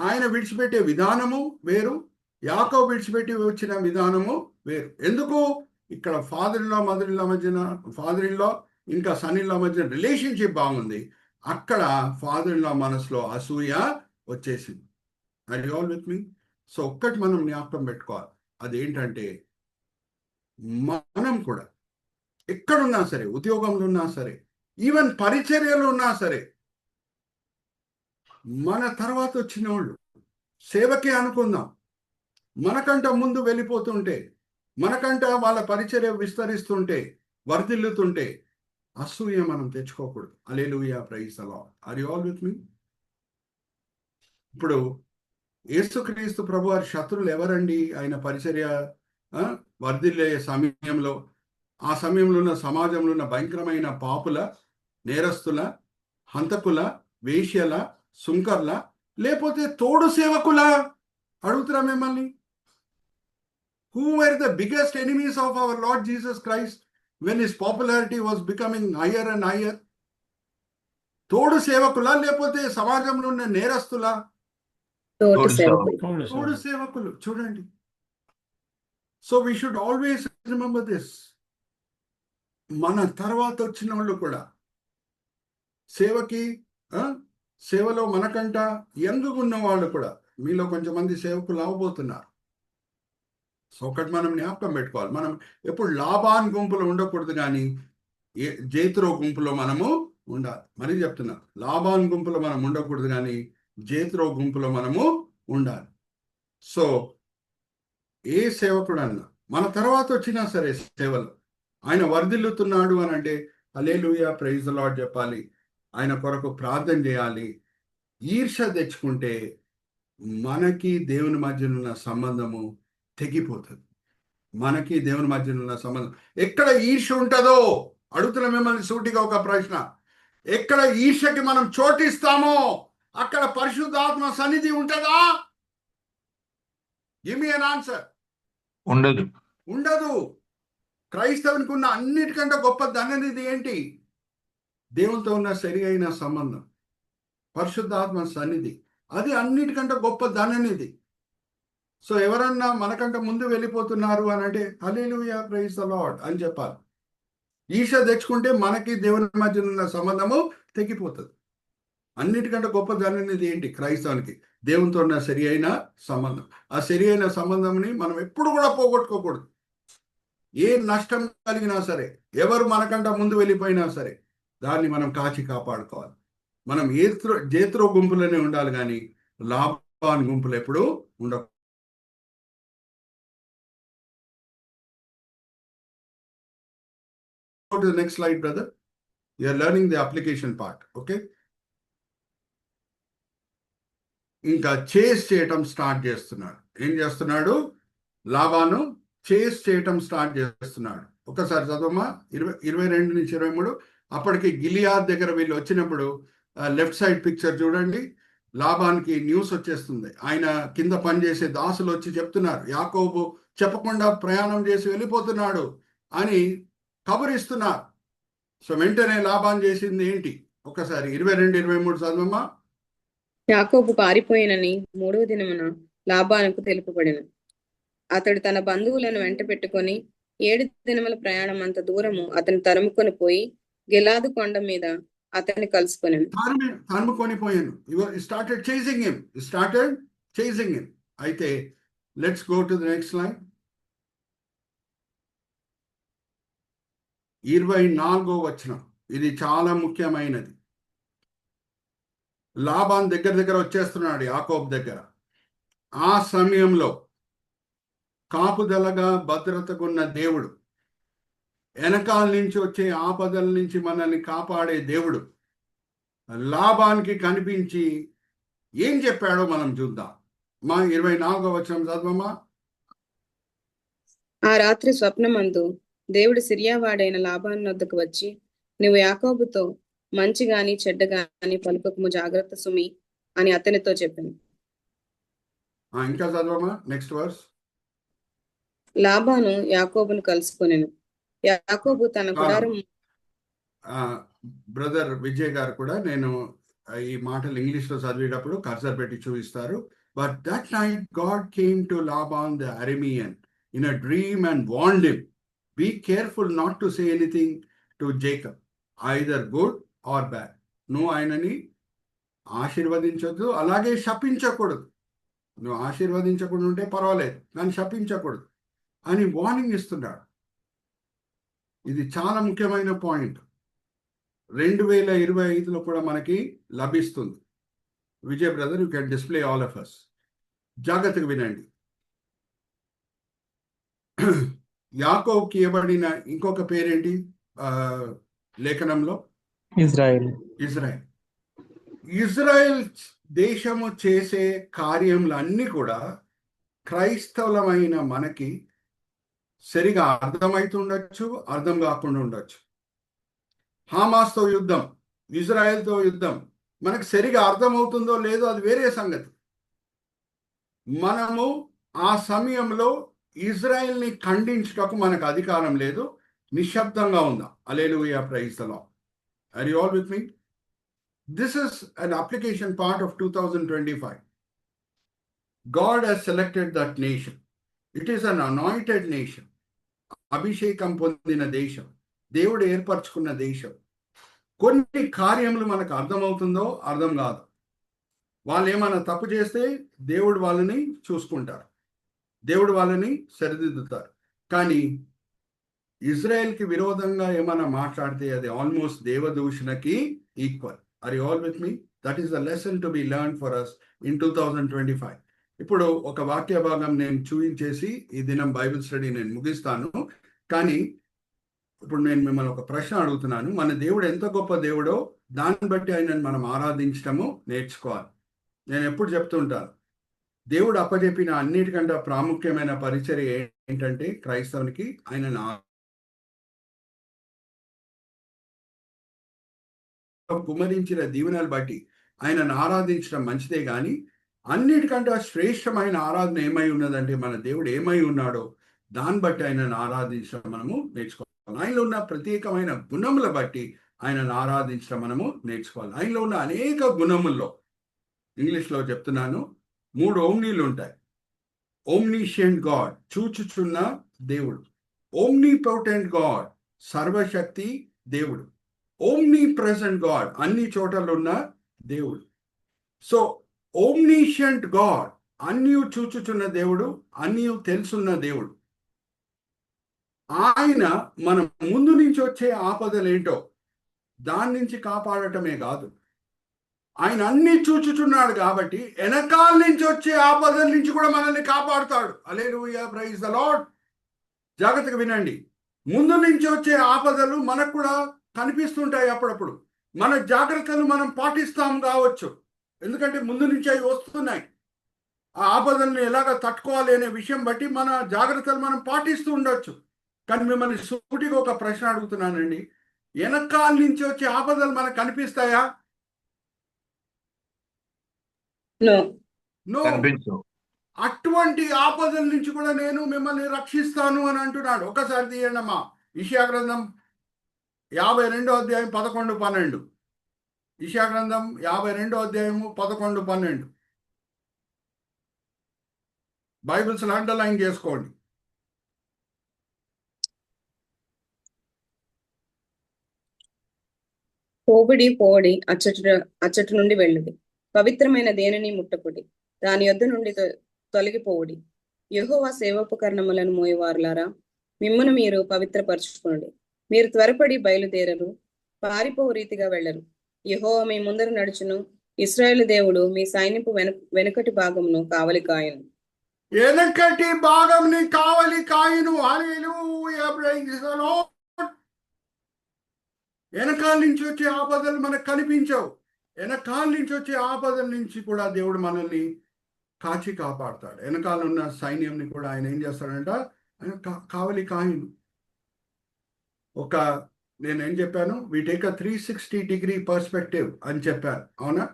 ఆయన విడిచిపెట్టే విధానము వేరు, యాకోబు విడిచిపెట్టి వచ్చిన విధానము వేరు. ఎందుకు? ఇక్కడ father in law mother in law మధ్యన, ఫాదర్ ఇన్ లా ఇంకా సన్ ఇన్ లా మధ్యన రిలేషన్షిప్ బాగుంది. అక్కడ ఫాదర్ ఇన్ లా మనసులో అసూయ వచ్చేసింది. Are you all with me? So ఒక్కటి మనం జ్ఞాపకం పెట్టుకోవాలి, అదేంటంటే మనం కూడా ఎక్కడున్నా సరే, ఉద్యోగంలో ఉన్నా సరే, ఈవెన్ పరిచర్యలో ఉన్నా సరే, మన తర్వాత వచ్చిన వాళ్ళు సేవకే అనుకుందాం, మనకంట ముందు వెళ్ళిపోతుంటే, మనకంట వాళ్ళ పరిచర్య విస్తరిస్తుంటే, వర్ధిల్లుతుంటే అసూయ మనం తెచ్చుకోకూడదు. Hallelujah, praise the lord. Are you all with me? ఇప్పుడు యేసుక్రీస్తు ప్రభు వారి శత్రువులు ఎవరండి? ఆయన పరిచర్య వర్ధిల్లే సమయంలో, ఆ సమయంలో ఉన్న సమాజంలో ఉన్న భయంకరమైన పాపుల, నేరస్తుల, హంతకుల, వేశ్యల, సుంకర్ల, లేకపోతే తోడు సేవకుల? అడుగుతున్నా మిమ్మల్ని. Who were the biggest enemies of our Lord Jesus Christ when his popularity was becoming higher and higher? తోడు సేవకుల లేకపోతే సమాజంలో ఉన్న నేరస్తుల? తోడు సేవకులు. తోడు సేవకులు. చూడండి, so we should always remember this. మన తర్వాత వచ్చిన వాళ్ళు కూడా సేవకి సేవలో మనకంట యంగ్గా ఉన్న వాళ్ళు కూడా, మీలో కొంచెం మంది సేవకులు అవ్వబోతున్నారు. సో ఒకటి మనం జ్ఞాపకం పెట్టుకోవాలి, మనం ఎప్పుడు లాభాన్ గుంపులో ఉండకూడదు, కానీ జేత్రో గుంపులో మనము ఉండాలి. మరీ చెప్తున్నా, లాభాన్ గుంపులో మనం ఉండకూడదు, కానీ జేత్రో గుంపులో మనము ఉండాలి. సో ఏ సేవకుడు అన్నా మన తర్వాత వచ్చినా సరే సేవలు ఆయన వర్ధిల్లుతున్నాడు అని అంటే హల్లెలూయా, ప్రైజ్ ది లార్డ్ చెప్పాలి, ఆయన కొరకు ప్రార్థన చేయాలి. ఈర్ష తెచ్చుకుంటే మనకి దేవుని మధ్య ఉన్న సంబంధము తెగిపోతుంది. మనకి దేవుని మధ్య ఉన్న సంబంధం ఎక్కడ ఈర్ష ఉంటుందో, అడుగుతున్న మిమ్మల్ని సూటిగా ఒక ప్రశ్న, ఎక్కడ ఈర్షకి మనం చోటిస్తామో అక్కడ పరిశుద్ధాత్మ సన్నిధి ఉంటుందా? Give me an answer. ఉండదు. క్రైస్తవునికి ఉన్న అన్నిటికంటే గొప్ప ధన్యనిధి ఏంటి? దేవునితో ఉన్న సరి అయిన సంబంధం, పరిశుద్ధాత్మ సన్నిధి. అది అన్నిటికంటే గొప్ప ధన్యనిధి. సో ఎవరన్నా మనకంటే ముందు వెళ్ళిపోతున్నారు అని అంటే హల్లెలూయా, ప్రైజ్ ది లార్డ్ అని చెప్పాలి. ఈర్ష తెచ్చుకుంటే మనకి దేవుని మధ్య ఉన్న సంబంధము తెగిపోతుంది. అన్నిటికంటే గొప్ప ధన్యనిధి ఏంటి? క్రైస్తవానికి దేవునితో ఉన్న సరి అయిన సంబంధం. ఆ సరి అయిన సంబంధంని మనం ఎప్పుడు కూడా పోగొట్టుకోకూడదు. ఏ నష్టం కలిగినా సరే, ఎవరు మనకంట ముందు వెళ్ళిపోయినా సరే, దాన్ని మనం కాచి కాపాడుకోవాలి. మనం జేత్రో గుంపులోనే ఉండాలి, కానీ లాభాన్ గుంపులు ఎప్పుడు ఉండకూడదు. Go to the next slide, brother. You are learning the application part. Okay. ఇంకా చేస్ చేయటం స్టార్ట్ చేస్తున్నాడు. ఏం చేస్తున్నాడు? లాభాను చేస్ చేయటం స్టార్ట్ చేస్తున్నాడు. ఒకసారి చదవమ్మా, 22-23. అప్పటికి గిలియాద్ దగ్గర వీళ్ళు వచ్చినప్పుడు లెఫ్ట్ సైడ్ పిక్చర్ చూడండి. లాభానికి న్యూస్ వచ్చేస్తుంది. ఆయన కింద పనిచేసే దాసులు వచ్చి చెప్తున్నారు, యాకోబు చెప్పకుండా ప్రయాణం చేసి వెళ్ళిపోతున్నాడు అని కబురిస్తున్నారు. సో వెంటనే లాభాన్ చేసింది ఏంటి? ఒకసారి 22-23 చదవమ్మా. యాకోబు పారిపోయినని 3వ దినమున లాబానుకు తెలుపబడెను. అతడు తన బంధువులను వెంట పెట్టుకొని 7 దినముల ప్రయాణం అంత దూరము అతను తరుముకొని పోయి గిలాదు కొండ మీద అతన్ని కలుసుకొనెను. తరుముకొని పోయాను. Started chasing him. అయితే let's go to the next line. 24వ వచనం, ఇది చాలా ముఖ్యమైనది. లాబాన్ దగ్గర వచ్చేస్తున్నాడు యాకోబు దగ్గర. ఆ సమయంలో కాపుదలగా భద్రతకున్న దేవుడు, వెనకాల నుంచి వచ్చే ఆపదల నుంచి మనల్ని కాపాడే దేవుడు లాబాన్కి కనిపించి ఏం చెప్పాడో మనం చూద్దాం. మా 24వ వచనం చదవమ్మా. ఆ రాత్రి స్వప్నమందు దేవుడు సిరియావాడైన లాబాను వద్దకు వచ్చి, నువ్వు యాకోబుతో మంచి గాని చెడ్డ గాని పలుకము, జాగ్రత్త సుమి అని అతనితో చెప్పాను. ఇంకా చదవమ్మా, నెక్స్ట్ వర్స్. లాబాను యాకోబును కలుసుకొనెను. యాకోబు తన గుడారం. బ్రదర్ విజయ్ గారు కూడా నేను ఈ మాటలు ఇంగ్లీష్ లో చదివేటప్పుడు కర్సర్ పెట్టి చూపిస్తారు. But that night God came to Laban the Aramean in a dream and warned him, be careful not to say anything to Jacob, either good or bad. నువ్వు ఆయనని ఆశీర్వదించొద్దు, అలాగే శపించకూడదు. నువ్వు ఆశీర్వదించకుండా ఉంటే పర్వాలేదు, కానీ శపించకూడదు అని వార్నింగ్ ఇస్తున్నాడు. ఇది చాలా ముఖ్యమైన పాయింట్. 2025లో కూడా మనకి లభిస్తుంది. Vijay brother, you can display all of us. జాగ్రత్తగా వినండి. యాకోబుకి ఇవ్వబడిన ఇంకొక పేరేంటి లేఖనంలో? ఇజ్రాయెల్. ఇజ్రాయెల్ దేశము చేసే కార్యములన్నీ కూడా క్రైస్తవులమైన మనకి సరిగా అర్థమవుతుండొచ్చు, అర్థం కాకుండా ఉండొచ్చు. హామాస్తో యుద్ధం, ఇజ్రాయెల్తో యుద్ధం మనకు సరిగా అర్థమవుతుందో లేదో అది వేరే సంగతి. మనము ఆ సమయంలో ఇజ్రాయెల్ని ఖండించటకు మనకు అధికారం లేదు. నిశ్శబ్దంగా ఉందాం. Hallelujah, praise the lord. Are you all with me? This is an application part of 2025. God has selected that nation. It is an anointed nation. అభిషేకం పొందిన దేశం, దేవుడు ఏర్పరచుకున్న దేశం. కొన్ని కార్యములు మనకు అర్థమవుతుందో అర్థం కాదు. వాళ్ళు ఏమైనా తప్పు చేస్తే దేవుడు వాళ్ళని చూసుకుంటారు, దేవుడు వాళ్ళని సరిదిద్దుతారు. కానీ ఇజ్రాయెల్కి విరోధంగా ఏమైనా మాట్లాడితే అది ఆల్మోస్ట్ దేవదూషణకి equal. Are you all with me? That is the lesson to be learn for us in 2025. ఇప్పుడు ఒక వాక్య భాగం నేను చూపించేసి ఈ దినం బైబిల్ స్టడీ నేను ముగిస్తాను. కానీ ఇప్పుడు నేను మిమ్మల్ని ఒక ప్రశ్న అడుగుతున్నాను. మన దేవుడు ఎంత గొప్ప దేవుడో దాన్ని బట్టి ఆయనను మనం ఆరాధించడము నేర్చుకోవాలి. నేను ఎప్పుడు చెప్తుంటాను, దేవుడు అప్పచెప్పిన అన్నిటికంటే ప్రాముఖ్యమైన పరిచర్య ఏంటంటే క్రైస్తవునికి ఆయన కుమరించిన దీవెనలు బట్టి ఆయనను ఆరాధించడం మంచిదే. కానీ అన్నిటికంటే శ్రేష్టమైన ఆరాధన ఏమై ఉన్నదంటే మన దేవుడు ఏమై ఉన్నాడో దాన్ని బట్టి ఆయనను ఆరాధించడం మనము నేర్చుకోవాలి. ఆయనలో ఉన్న ప్రత్యేకమైన గుణముల బట్టి ఆయనను ఆరాధించడం మనము నేర్చుకోవాలి. ఆయనలో ఉన్న అనేక గుణముల్లో ఇంగ్లీష్లో చెప్తున్నాను, 3 ఓమ్నీలు ఉంటాయి. ఓమ్నిషియంట్ గాడ్, చూచుచున్న దేవుడు. ఓమ్నిపోటెంట్ గాడ్, సర్వశక్తి దేవుడు. ఓమ్ని ప్రెసెంట్ గాడ్, అన్ని చోట్ల ఉన్న దేవుడు. సో ఓమ్నిషియంట్ గాడ్, అన్నీ చూచుచున్న దేవుడు, అన్నీ తెలుసున్న దేవుడు. ఆయన మన ముందు నుంచి వచ్చే ఆపదలేంటో దాని నుంచి కాపాడటమే కాదు, ఆయన అన్ని చూచుచున్నాడు కాబట్టి వెనకాల నుంచి వచ్చే ఆపదల నుంచి కూడా మనల్ని కాపాడుతాడు. హల్లెలూయా, ప్రైజ్ ద లార్డ్. జాగ్రత్తగా వినండి. ముందు నుంచి వచ్చే ఆపదలు మనకు కూడా కనిపిస్తుంటాయి. అప్పుడప్పుడు మన జాగ్రత్తలు మనం పాటిస్తాం కావచ్చు, ఎందుకంటే ముందు నుంచి అవి వస్తున్నాయి. ఆ ఆపదలను ఎలాగ తట్టుకోవాలి అనే విషయం బట్టి మన జాగ్రత్తలు మనం పాటిస్తూ ఉండొచ్చు. కానీ మిమ్మల్ని సూటిగా ఒక ప్రశ్న అడుగుతున్నానండి, వెనకాల నుంచి వచ్చే ఆపదలు మనకు కనిపిస్తాయా? నో. కనిపించు. అటువంటి ఆపదల నుంచి కూడా నేను మిమ్మల్ని రక్షిస్తాను అని అంటున్నాడు. ఒకసారి తీయండమ్మా, యెషయా గ్రంథం 52వ అధ్యాయం 11, 12. యెషయా గ్రంథం 52వ అధ్యాయము 11, 12. బైబిల్స్ అండర్లైన్ చేసుకోండి. పోవడి అచ్చటి నుండి వెళ్ళుడి, పవిత్రమైన దేనిని ముట్టకుడి, దాని యొద్ద నుండి తొలగిపోవుడి. యెహోవా సేవోపకరణములను మోయవారులారా, మిమ్మును మీరు పవిత్రపరచుకోండి. మీరు త్వరపడి బయలుదేరరు, పారిపోవు రీతిగా వెళ్ళరు. యెహోవా మీ ముందర నడుచును, ఇశ్రాయేలు దేవుడు మీ సైన్యపు వెనుకటి భాగమును కావలి కాయును. వెనకటి భాగంని కావలి కాయును. హల్లెలూయా, ప్రైజ్ ది లార్డ్. వెనకాల నుంచి వచ్చే ఆపదలు మనకు కనిపించవు. వెనకాల నుంచి వచ్చే ఆపదల నుంచి కూడా దేవుడు మనల్ని కాచి కాపాడుతాడు. వెనకాల ఉన్న సైన్యంని కూడా ఆయన ఏం చేస్తాడంట, ఆయన కావలి కాయును. నేనేం చెప్పాను, వి టేక్ 360 డిగ్రీ పర్స్పెక్టివ్ అని చెప్పాను, అవునా?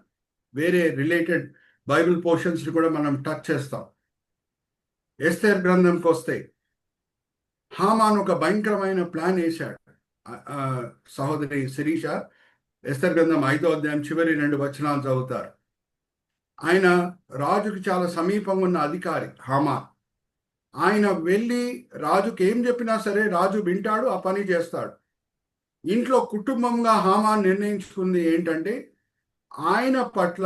వేరే రిలేటెడ్ బైబిల్ పోర్షన్స్ని కూడా మనం టచ్ చేస్తాం. ఎస్తేర్ గ్రంథంకి వస్తే హామాన్ ఒక భయంకరమైన ప్లాన్ వేశాడు. సహోదరి శిరీష, ఎస్తేర్ గ్రంథం 5వ అధ్యాయం చివరి 2 వచనాలు చదువుతారు. ఆయన రాజుకి చాలా సమీపంగా ఉన్న అధికారి హామాన్. ఆయన వెళ్ళి రాజుకి ఏం చెప్పినా సరే రాజు వింటాడు, ఆ పని చేస్తాడు. ఇంట్లో కుటుంబంగా హామాన్ నిర్ణయించుకుంది ఏంటంటే ఆయన పట్ల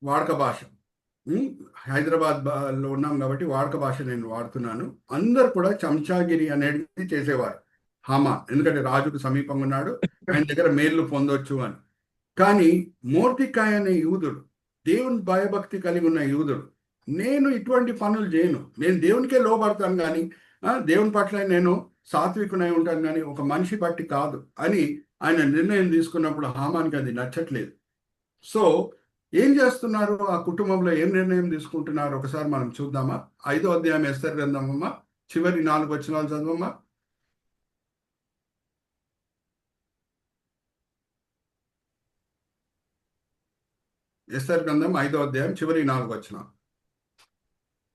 వాడక భాష. హైదరాబాద్లో ఉన్నాం కాబట్టి వాడక భాష నేను వాడుతున్నాను. అందరు కూడా చెంచాగిరి అనేది చేసేవారు హామాన్, ఎందుకంటే రాజుకు సమీపంగా ఉన్నాడు, ఆయన దగ్గర మేలు పొందొచ్చు అని. కానీ మోర్దెకాయి అనే యూదుడు, దేవుని భయభక్తి కలిగి ఉన్న యూదుడు, నేను ఇటువంటి పనులు చేయను, నేను దేవునికే లోబడతాను, కానీ దేవుని పట్ల నేను సాత్వికునై ఉంటాను, కానీ ఒక మనిషి బట్టి కాదు అని ఆయన నిర్ణయం తీసుకున్నప్పుడు హామాన్కి అది నచ్చట్లేదు. సో ఏం చేస్తున్నారు, ఆ కుటుంబంలో ఏం నిర్ణయం తీసుకుంటున్నారు ఒకసారి మనం చూద్దామా? 5వ అధ్యాయం ఎస్తేర్ గ్రంథం అమ్మా, చివరి 4 వచనాలు చదవమ్మా. ఎస్తేర్ గ్రంథం 5వ అధ్యాయం చివరి 4 వచనాలు.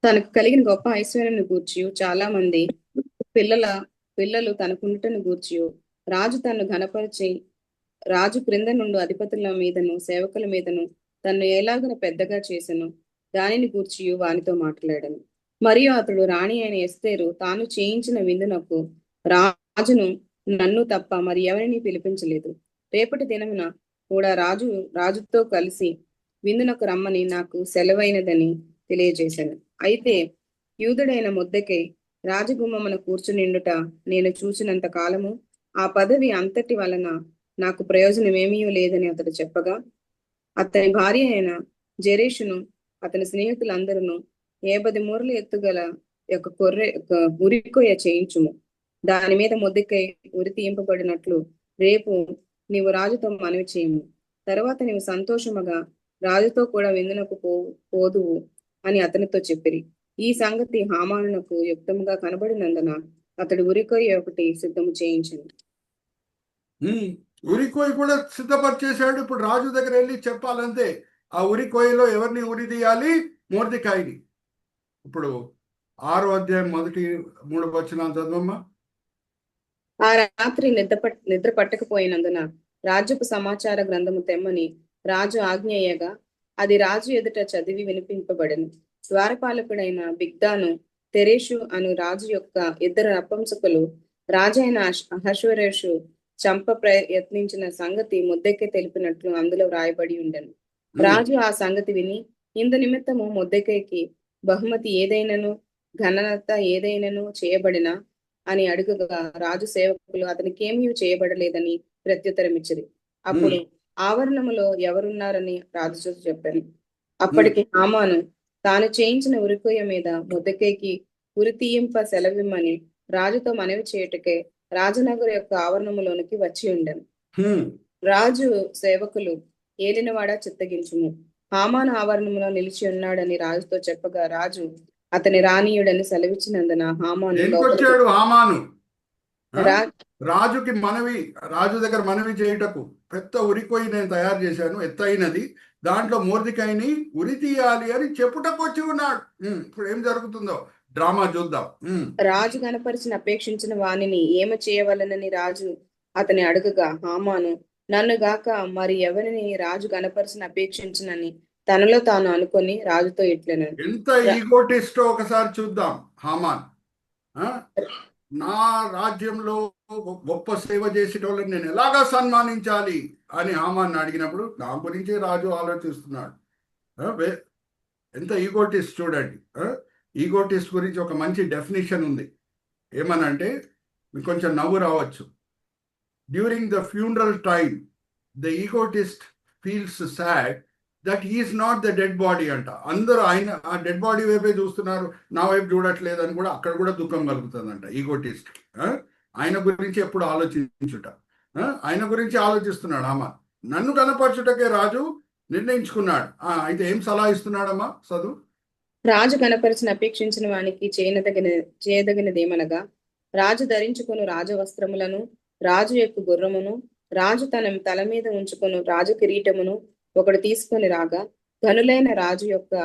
తనకు కలిగిన గొప్ప ఐశ్వర్యం గూర్చి చాలా మంది పిల్లలు తనకుండుటను గూర్చి రాజు తన్ను ఘనపరిచి, రాజు క్రింద నుండి అధిపతుల మీదను సేవకుల మీదను తన్ను ఎలాగన పెద్దగా చేసెను. దానిని గూర్చి వానితో మాట్లాడాను. మరియు అతడు రాణి అయిన ఎస్తేరు తాను చేయించిన విందునకు రాజును నన్ను తప్ప మరి ఎవరిని పిలిపించలేదు. రేపటి దినమున కూడా రాజుతో కలిసి విందునకు రమ్మని నాకు సెలవైనదని తెలియజేశాను. అయితే యూదుడైన మొర్దెకై రాజగుమ్మమున కూర్చునిండుట నేను చూసినంత కాలము ఆ పదవి అంతటి వలన నాకు ప్రయోజనమేమీ లేదని అతడు చెప్పగా, అతని భార్య అయిన జెరెషును అతని స్నేహితులందరూ 50 మూరలు ఎత్తుగల ఉరికొయ్య చేయించుము. దాని మీద మొర్దెకై ఉరి తీయింపబడినట్లు రేపు నీవు రాజుతో మనవి చేయము. తర్వాత నీవు సంతోషముగా రాజుతో కూడా విందునకు పోదువు అని అతనితో చెప్పిరి. ఈ సంగతి హామానునకు యుక్తముగా కనబడినందున అతడు ఉరికొయ్య ఒకటి సిద్ధము చేయించింది. ఉరికోయి కూడా సిద్ధపరిచేశాడు. ఇప్పుడు రాజు దగ్గర వెళ్ళి చెప్పాలంతే. ఆ ఉరికోయలో ఎవరిని ఉరి తీయాలి? మొర్దెకాయిని. ఇప్పుడు 6వ అధ్యాయం 1-3 వచనాలు చదవమ్మా. ఆ రాత్రి నిద్ర పట్టకపోయినందున రాజ్యపు సమాచార గ్రంథము తెమ్మని రాజు ఆజ్ఞయ్యగా అది రాజు ఎదుట చదివి వినిపింపబడెను. ద్వారపాలకుడైన బిగ్దాను తెరేషు అను రాజు యొక్క 2 నపుంసకులు రాజైన అహష్వేరోషు చంప ప్రయత్నించిన సంగతి మొర్దెకై తెలిపినట్లు అందులో వ్రాయబడి ఉండెను. రాజు ఆ సంగతి విని ఇందు నిమిత్తము మొర్దెకైకి బహుమతి ఏదైనను ఘనత ఏదైనను చేయబడినా అని అడుగగా రాజు సేవకులు అతనికేమీ చేయబడలేదని ప్రత్యుత్తరమిచ్చిరి. అప్పుడు ఆవరణములో ఎవరున్నారని రాజుతో చెప్పాను. అప్పటికి హామాను తాను చేయించిన ఉరికొయ్య మీద మొర్దెకైకి ఉరి తీయింప సెలవిమ్మని రాజుతో మనవి చేయుటకే రాజనగర్ యొక్క ఆవరణములోనికి వచ్చి ఉండెను. రాజు సేవకులు ఏలినవాడా చిత్తగించుము, హామాను ఆవరణములో నిలిచి ఉన్నాడని రాజుతో చెప్పగా రాజు అతని రానీయుడని సెలవిచ్చినందున హామాను రాజుకి రాజు దగ్గర మనవి చేయుటకు పెద్ద ఉరికొయ్యి నేను తయారు చేశాను, ఎత్తైనది, దాంట్లో మొర్దెకైని ఉరి తీయాలి అని చెప్పుటకు వచ్చి ఉన్నాడు. ఇప్పుడు ఏం జరుగుతుందో డ్రామా చూద్దాం. రాజు కనపరిచిన అపేక్షించిన వాణిని ఏమి చేయవలనని రాజు అతని అడుగగా హామాను నన్ను గాక మరి ఎవరిని రాజు కనపరిచిన అపేక్షించనని తనలో తాను అనుకొని రాజుతో ఇట్లనే, ఎంత ఈగోటిస్టో ఒకసారి చూద్దాం. హామాన్ నా రాజ్యంలో గొప్ప సేవ చేసేటోళ్ళని నేను ఎలాగా సన్మానించాలి అని హామాన్ అడిగినప్పుడు నా గురించి రాజు ఆలోచిస్తున్నాడు. ఎంత ఈగోటిస్ట్ చూడండి. ఈగోటిస్ట్ గురించి ఒక మంచి డెఫినేషన్ ఉంది. ఏమనంటే మీకు కొంచెం నవ్వు రావచ్చు. During the funeral time the egotist feels sad that is not the dead body అంట. అందరూ ఆయన ఆ డెడ్ బాడీ వైపే చూస్తున్నారు, నా వైపు చూడట్లేదు అని కూడా అక్కడ కూడా దుఃఖం కలుగుతుందంట ఈగోటిస్ట్. ఆయన గురించి ఎప్పుడు ఆలోచించుట, ఆయన గురించి ఆలోచిస్తున్నాడు. అమ్మా నన్ను కనపరచుటకే రాజు నిర్ణయించుకున్నాడు. అయితే ఏం సలహా ఇస్తున్నాడమ్మా చదువు. రాజు కనపరిచిన అపేక్షించిన వానికి చేయదగినది ఏమనగా రాజు ధరించుకుని రాజవస్త్రములను, రాజు యొక్క గుర్రమును, రాజు తన తల మీద ఉంచుకుని రాజు కిరీటమును ఒకడు తీసుకొని రాగా ధనులైన రాజు యొక్క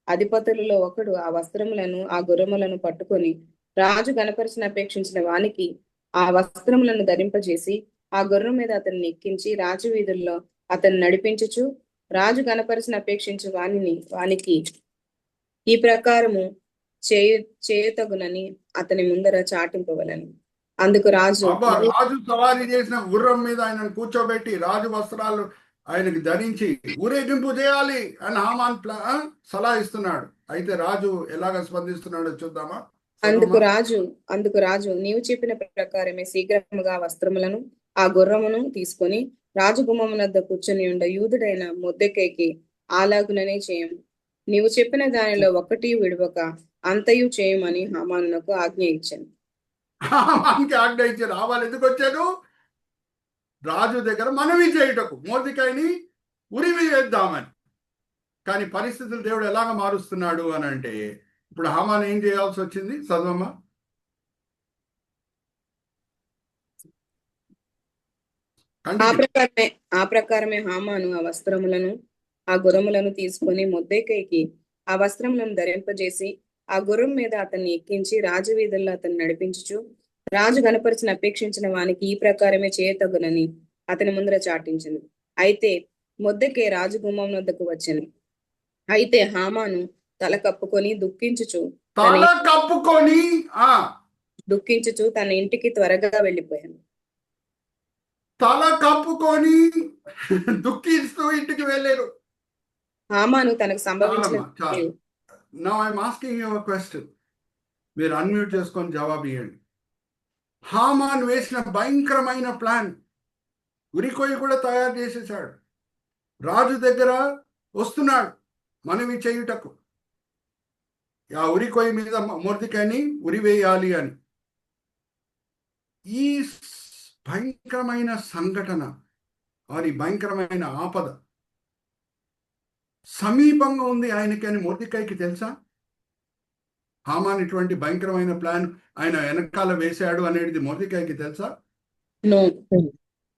అధిపతులలో ఒకడు ఆ వస్త్రములను ఆ గుర్రములను పట్టుకొని రాజు కనపరిచిన అపేక్షించిన వానికి ఆ వస్త్రములను ధరింపజేసి ఆ గుర్రం మీద అతన్ని ఎక్కించి రాజు వీధుల్లో అతన్ని నడిపించుచు రాజు కనపరిచిన అపేక్షించు వానికి ఈ ప్రకారము చేయతగునని అతని ముందర చాటింపవలను. అందుకు రాజు సవారీ చేసిన గుర్రం మీద ఆయనను కూర్చోబెట్టి రాజు వస్త్రాలు ఆయనకి ధరించి ఊరేగింపు చేయాలి అని హామాన్ సలహా ఇస్తున్నాడు. అయితే రాజు ఎలాగ స్పందిస్తున్నాడో చూద్దామా. అందుకు రాజు నీవు చెప్పిన ప్రకారమే శీఘ్రముగా వస్త్రములను ఆ గుర్రమును తీసుకొని రాజు గుమ్మమునద్ద కూర్చొని ఉండ యూదుడైన మొర్దెకైకి ఆలాగుననే చేయము. నీవు చెప్పిన దానిలో ఒకటి విడవక అంతయు చేయమని హామానునకు ఆజ్ఞ ఇచ్చాను. వాళ్ళు ఎందుకు వచ్చారు? రాజు దగ్గర మనవి చేయుటకు, మొర్దెకైని ఉరివి వేద్దామని. కానీ పరిస్థితులు దేవుడు ఎలాగ మారుస్తున్నాడు అని అంటే ఇప్పుడు హామాన్ ఏం చేయాల్సి వచ్చింది? చదవమ్మా. ఆ ప్రకారమే హామాను ఆ వస్త్రములను ఆ గుర్రములను తీసుకొని మొర్దెకైకి ఆ వస్త్రములను ధరింపజేసి ఆ గుర్రం మీద అతన్ని ఎక్కించి రాజు వీధుల్లో అతన్ని నడిపించుచు రాజు కనపరిచిన అపేక్షించిన వానికి ఈ ప్రకారమే చేయతగునని అతని ముందర చాటించింది. అయితే మొర్దెకై రాజు గుమ్మం వద్దకు వచ్చెను. అయితే హామాను తల కప్పుకొని దుఃఖించుచు తల కప్పుకొని తన ఇంటికి త్వరగా వెళ్ళిపోయాను. తల కప్పుకొని దుఃఖిస్తూ ఇంటికి వెళ్ళారు. హామాను తనకు సంభవించిన చాలు. Now I'm asking you a question. మీరు అన్మ్యూట్ చేసుకొని జవాబు ఇవ్వండి. హామాన్ వేసిన భయంకరమైన ప్లాన్ ఉరికొయ్యి కూడా తయారు చేసేసాడు. రాజు దగ్గర వస్తున్నాడు మనవి చేయుటకు, ఆ ఉరికొయ్యి మీద మొర్దెకైని ఉరివేయాలి అని. ఈ భయంకరమైన సంఘటన, వారి భయంకరమైన ఆపద సమీపంగా ఉంది ఆయనకని మొర్దెకైకి తెలుసా? హామాన్ ఇటువంటి భయంకరమైన ప్లాన్ ఆయన వెనకాల వేశాడు అనేది మొర్దెకైకి తెలుసా?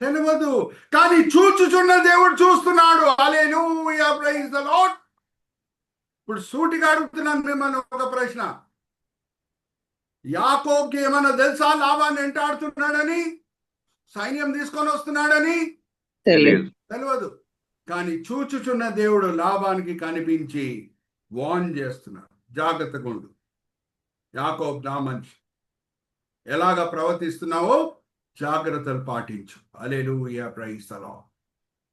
తెలియదు. కానీ చూచుచున్న దేవుడు చూస్తున్నాడు. హల్లెలూయా, ప్రైజ్ ది లార్డ్. ఇప్పుడు సూటిగా అడుగుతున్నాను మిమ్మల్ని ఒక ప్రశ్న. యాకోబుకి ఏమన్నా తెలుసా లాబాన్ని వెంటాడుతున్నాడని, సైన్యం తీసుకొని వస్తున్నాడని? తెలియదు. కానీ చూచుచున్న దేవుడు లాబానికి కనిపించి వార్న్ చేస్తున్నాడు, జాగ్రత్తగా ఉండు యాకోబు, నా మనిషి, ఎలాగ ప్రవర్తిస్తున్నావో జాగ్రత్తలు పాటించు. Hallelujah, praise the lord.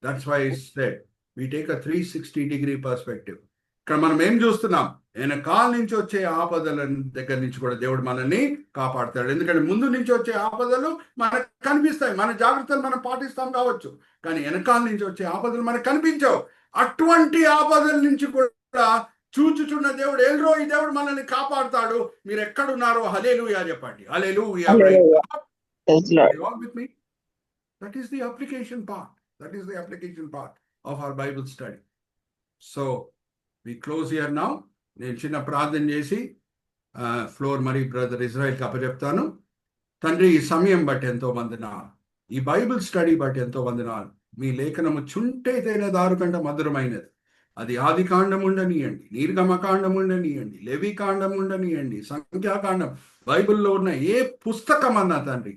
That's why it's said we take a 360-degree perspective. ఇక్కడ మనం ఏం చూస్తున్నాం? వెనకాల నుంచి వచ్చే ఆపదల దగ్గర నుంచి కూడా దేవుడు మనల్ని కాపాడుతాడు. ఎందుకంటే ముందు నుంచి వచ్చే ఆపదలు మనకు కనిపిస్తాయి, మన జాగ్రత్తలు మనం పాటిస్తాం కావచ్చు, కానీ వెనకాల నుంచి వచ్చే ఆపదలు మనకు కనిపించవు. అటువంటి ఆపదల నుంచి కూడా చూచుచున్న దేవుడు, ఎల్రో ఈ దేవుడు మనల్ని కాపాడుతాడు. మీరు ఎక్కడున్నారో హల్లెలూయా చెప్పండి. హల్లెలూయా, with me. That is the application part. That is the application part of our Bible study. So we close here now. నేను చిన్న ప్రార్థన చేసి ఫ్లోర్ మరి బ్రదర్ ఇజ్రాయెల్కి అప్పచెప్తాను. తండ్రి, ఈ సమయం బట్టి ఎంతో వందనాలు, ఈ బైబిల్ స్టడీ బట్టి ఎంతో వందనాలు. మీ లేఖనము చుంటైతేన దారు కంటే మధురమైనది. అది ఆది కాండం ఉండనియండి, నిర్గమకాండం ఉండనియండి, లేవి కాండం ఉండనియండి, సంఖ్యాకాండం, బైబిల్లో ఉన్న ఏ పుస్తకం అన్నా తండ్రి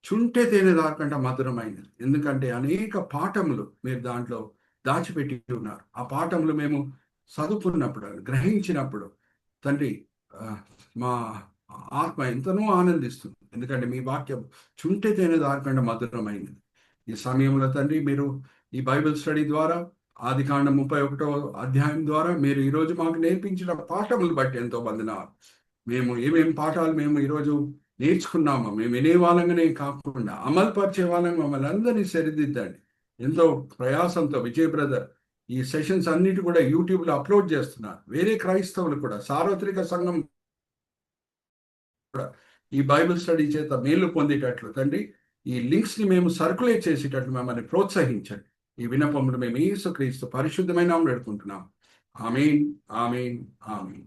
చుంటే తేనె దాకంటే మధురమైనది. ఎందుకంటే అనేక పాఠములు మీరు దాంట్లో దాచిపెట్టి ఉన్నారు. ఆ పాఠములు మేము చదువుకున్నప్పుడు, గ్రహించినప్పుడు తండ్రి మా ఆత్మ ఎంతనో ఆనందిస్తుంది. ఎందుకంటే మీ వాక్యం చుంటే తేనె దాకంటే మధురమైనది. ఈ సమయంలో తండ్రి మీరు ఈ బైబిల్ స్టడీ ద్వారా ఆదికాండం 31వ అధ్యాయం ద్వారా మీరు ఈరోజు మాకు నేర్పించిన పాఠములు బట్టి ఎంతో వందనాలు. మేము ఏమేమి పాఠాలు మేము ఈరోజు నేర్చుకున్నామో, మేము వినే వాళ్ళంగానే కాకుండా అమలు పరిచే వాళ్ళని మమ్మల్ని అందరినీ సరిదిద్దండి. ఎంతో ప్రయాసంతో విజయ్ బ్రదర్ ఈ సెషన్స్ అన్నిటి కూడా యూట్యూబ్లో అప్లోడ్ చేస్తున్నారు. వేరే క్రైస్తవులు కూడా, సార్వత్రిక సంఘం కూడా ఈ బైబిల్ స్టడీ చేత మేలు పొందేటట్లు తండ్రి ఈ లింక్స్ని మేము సర్క్యులేట్ చేసేటట్లు మమ్మల్ని ప్రోత్సహించండి. ఈ విన్నపములు మేము యేసుక్రీస్తు పరిశుద్ధమైన నామములో వేడుకుంటున్నాం. ఆమేన్, ఆమేన్, ఆమేన్.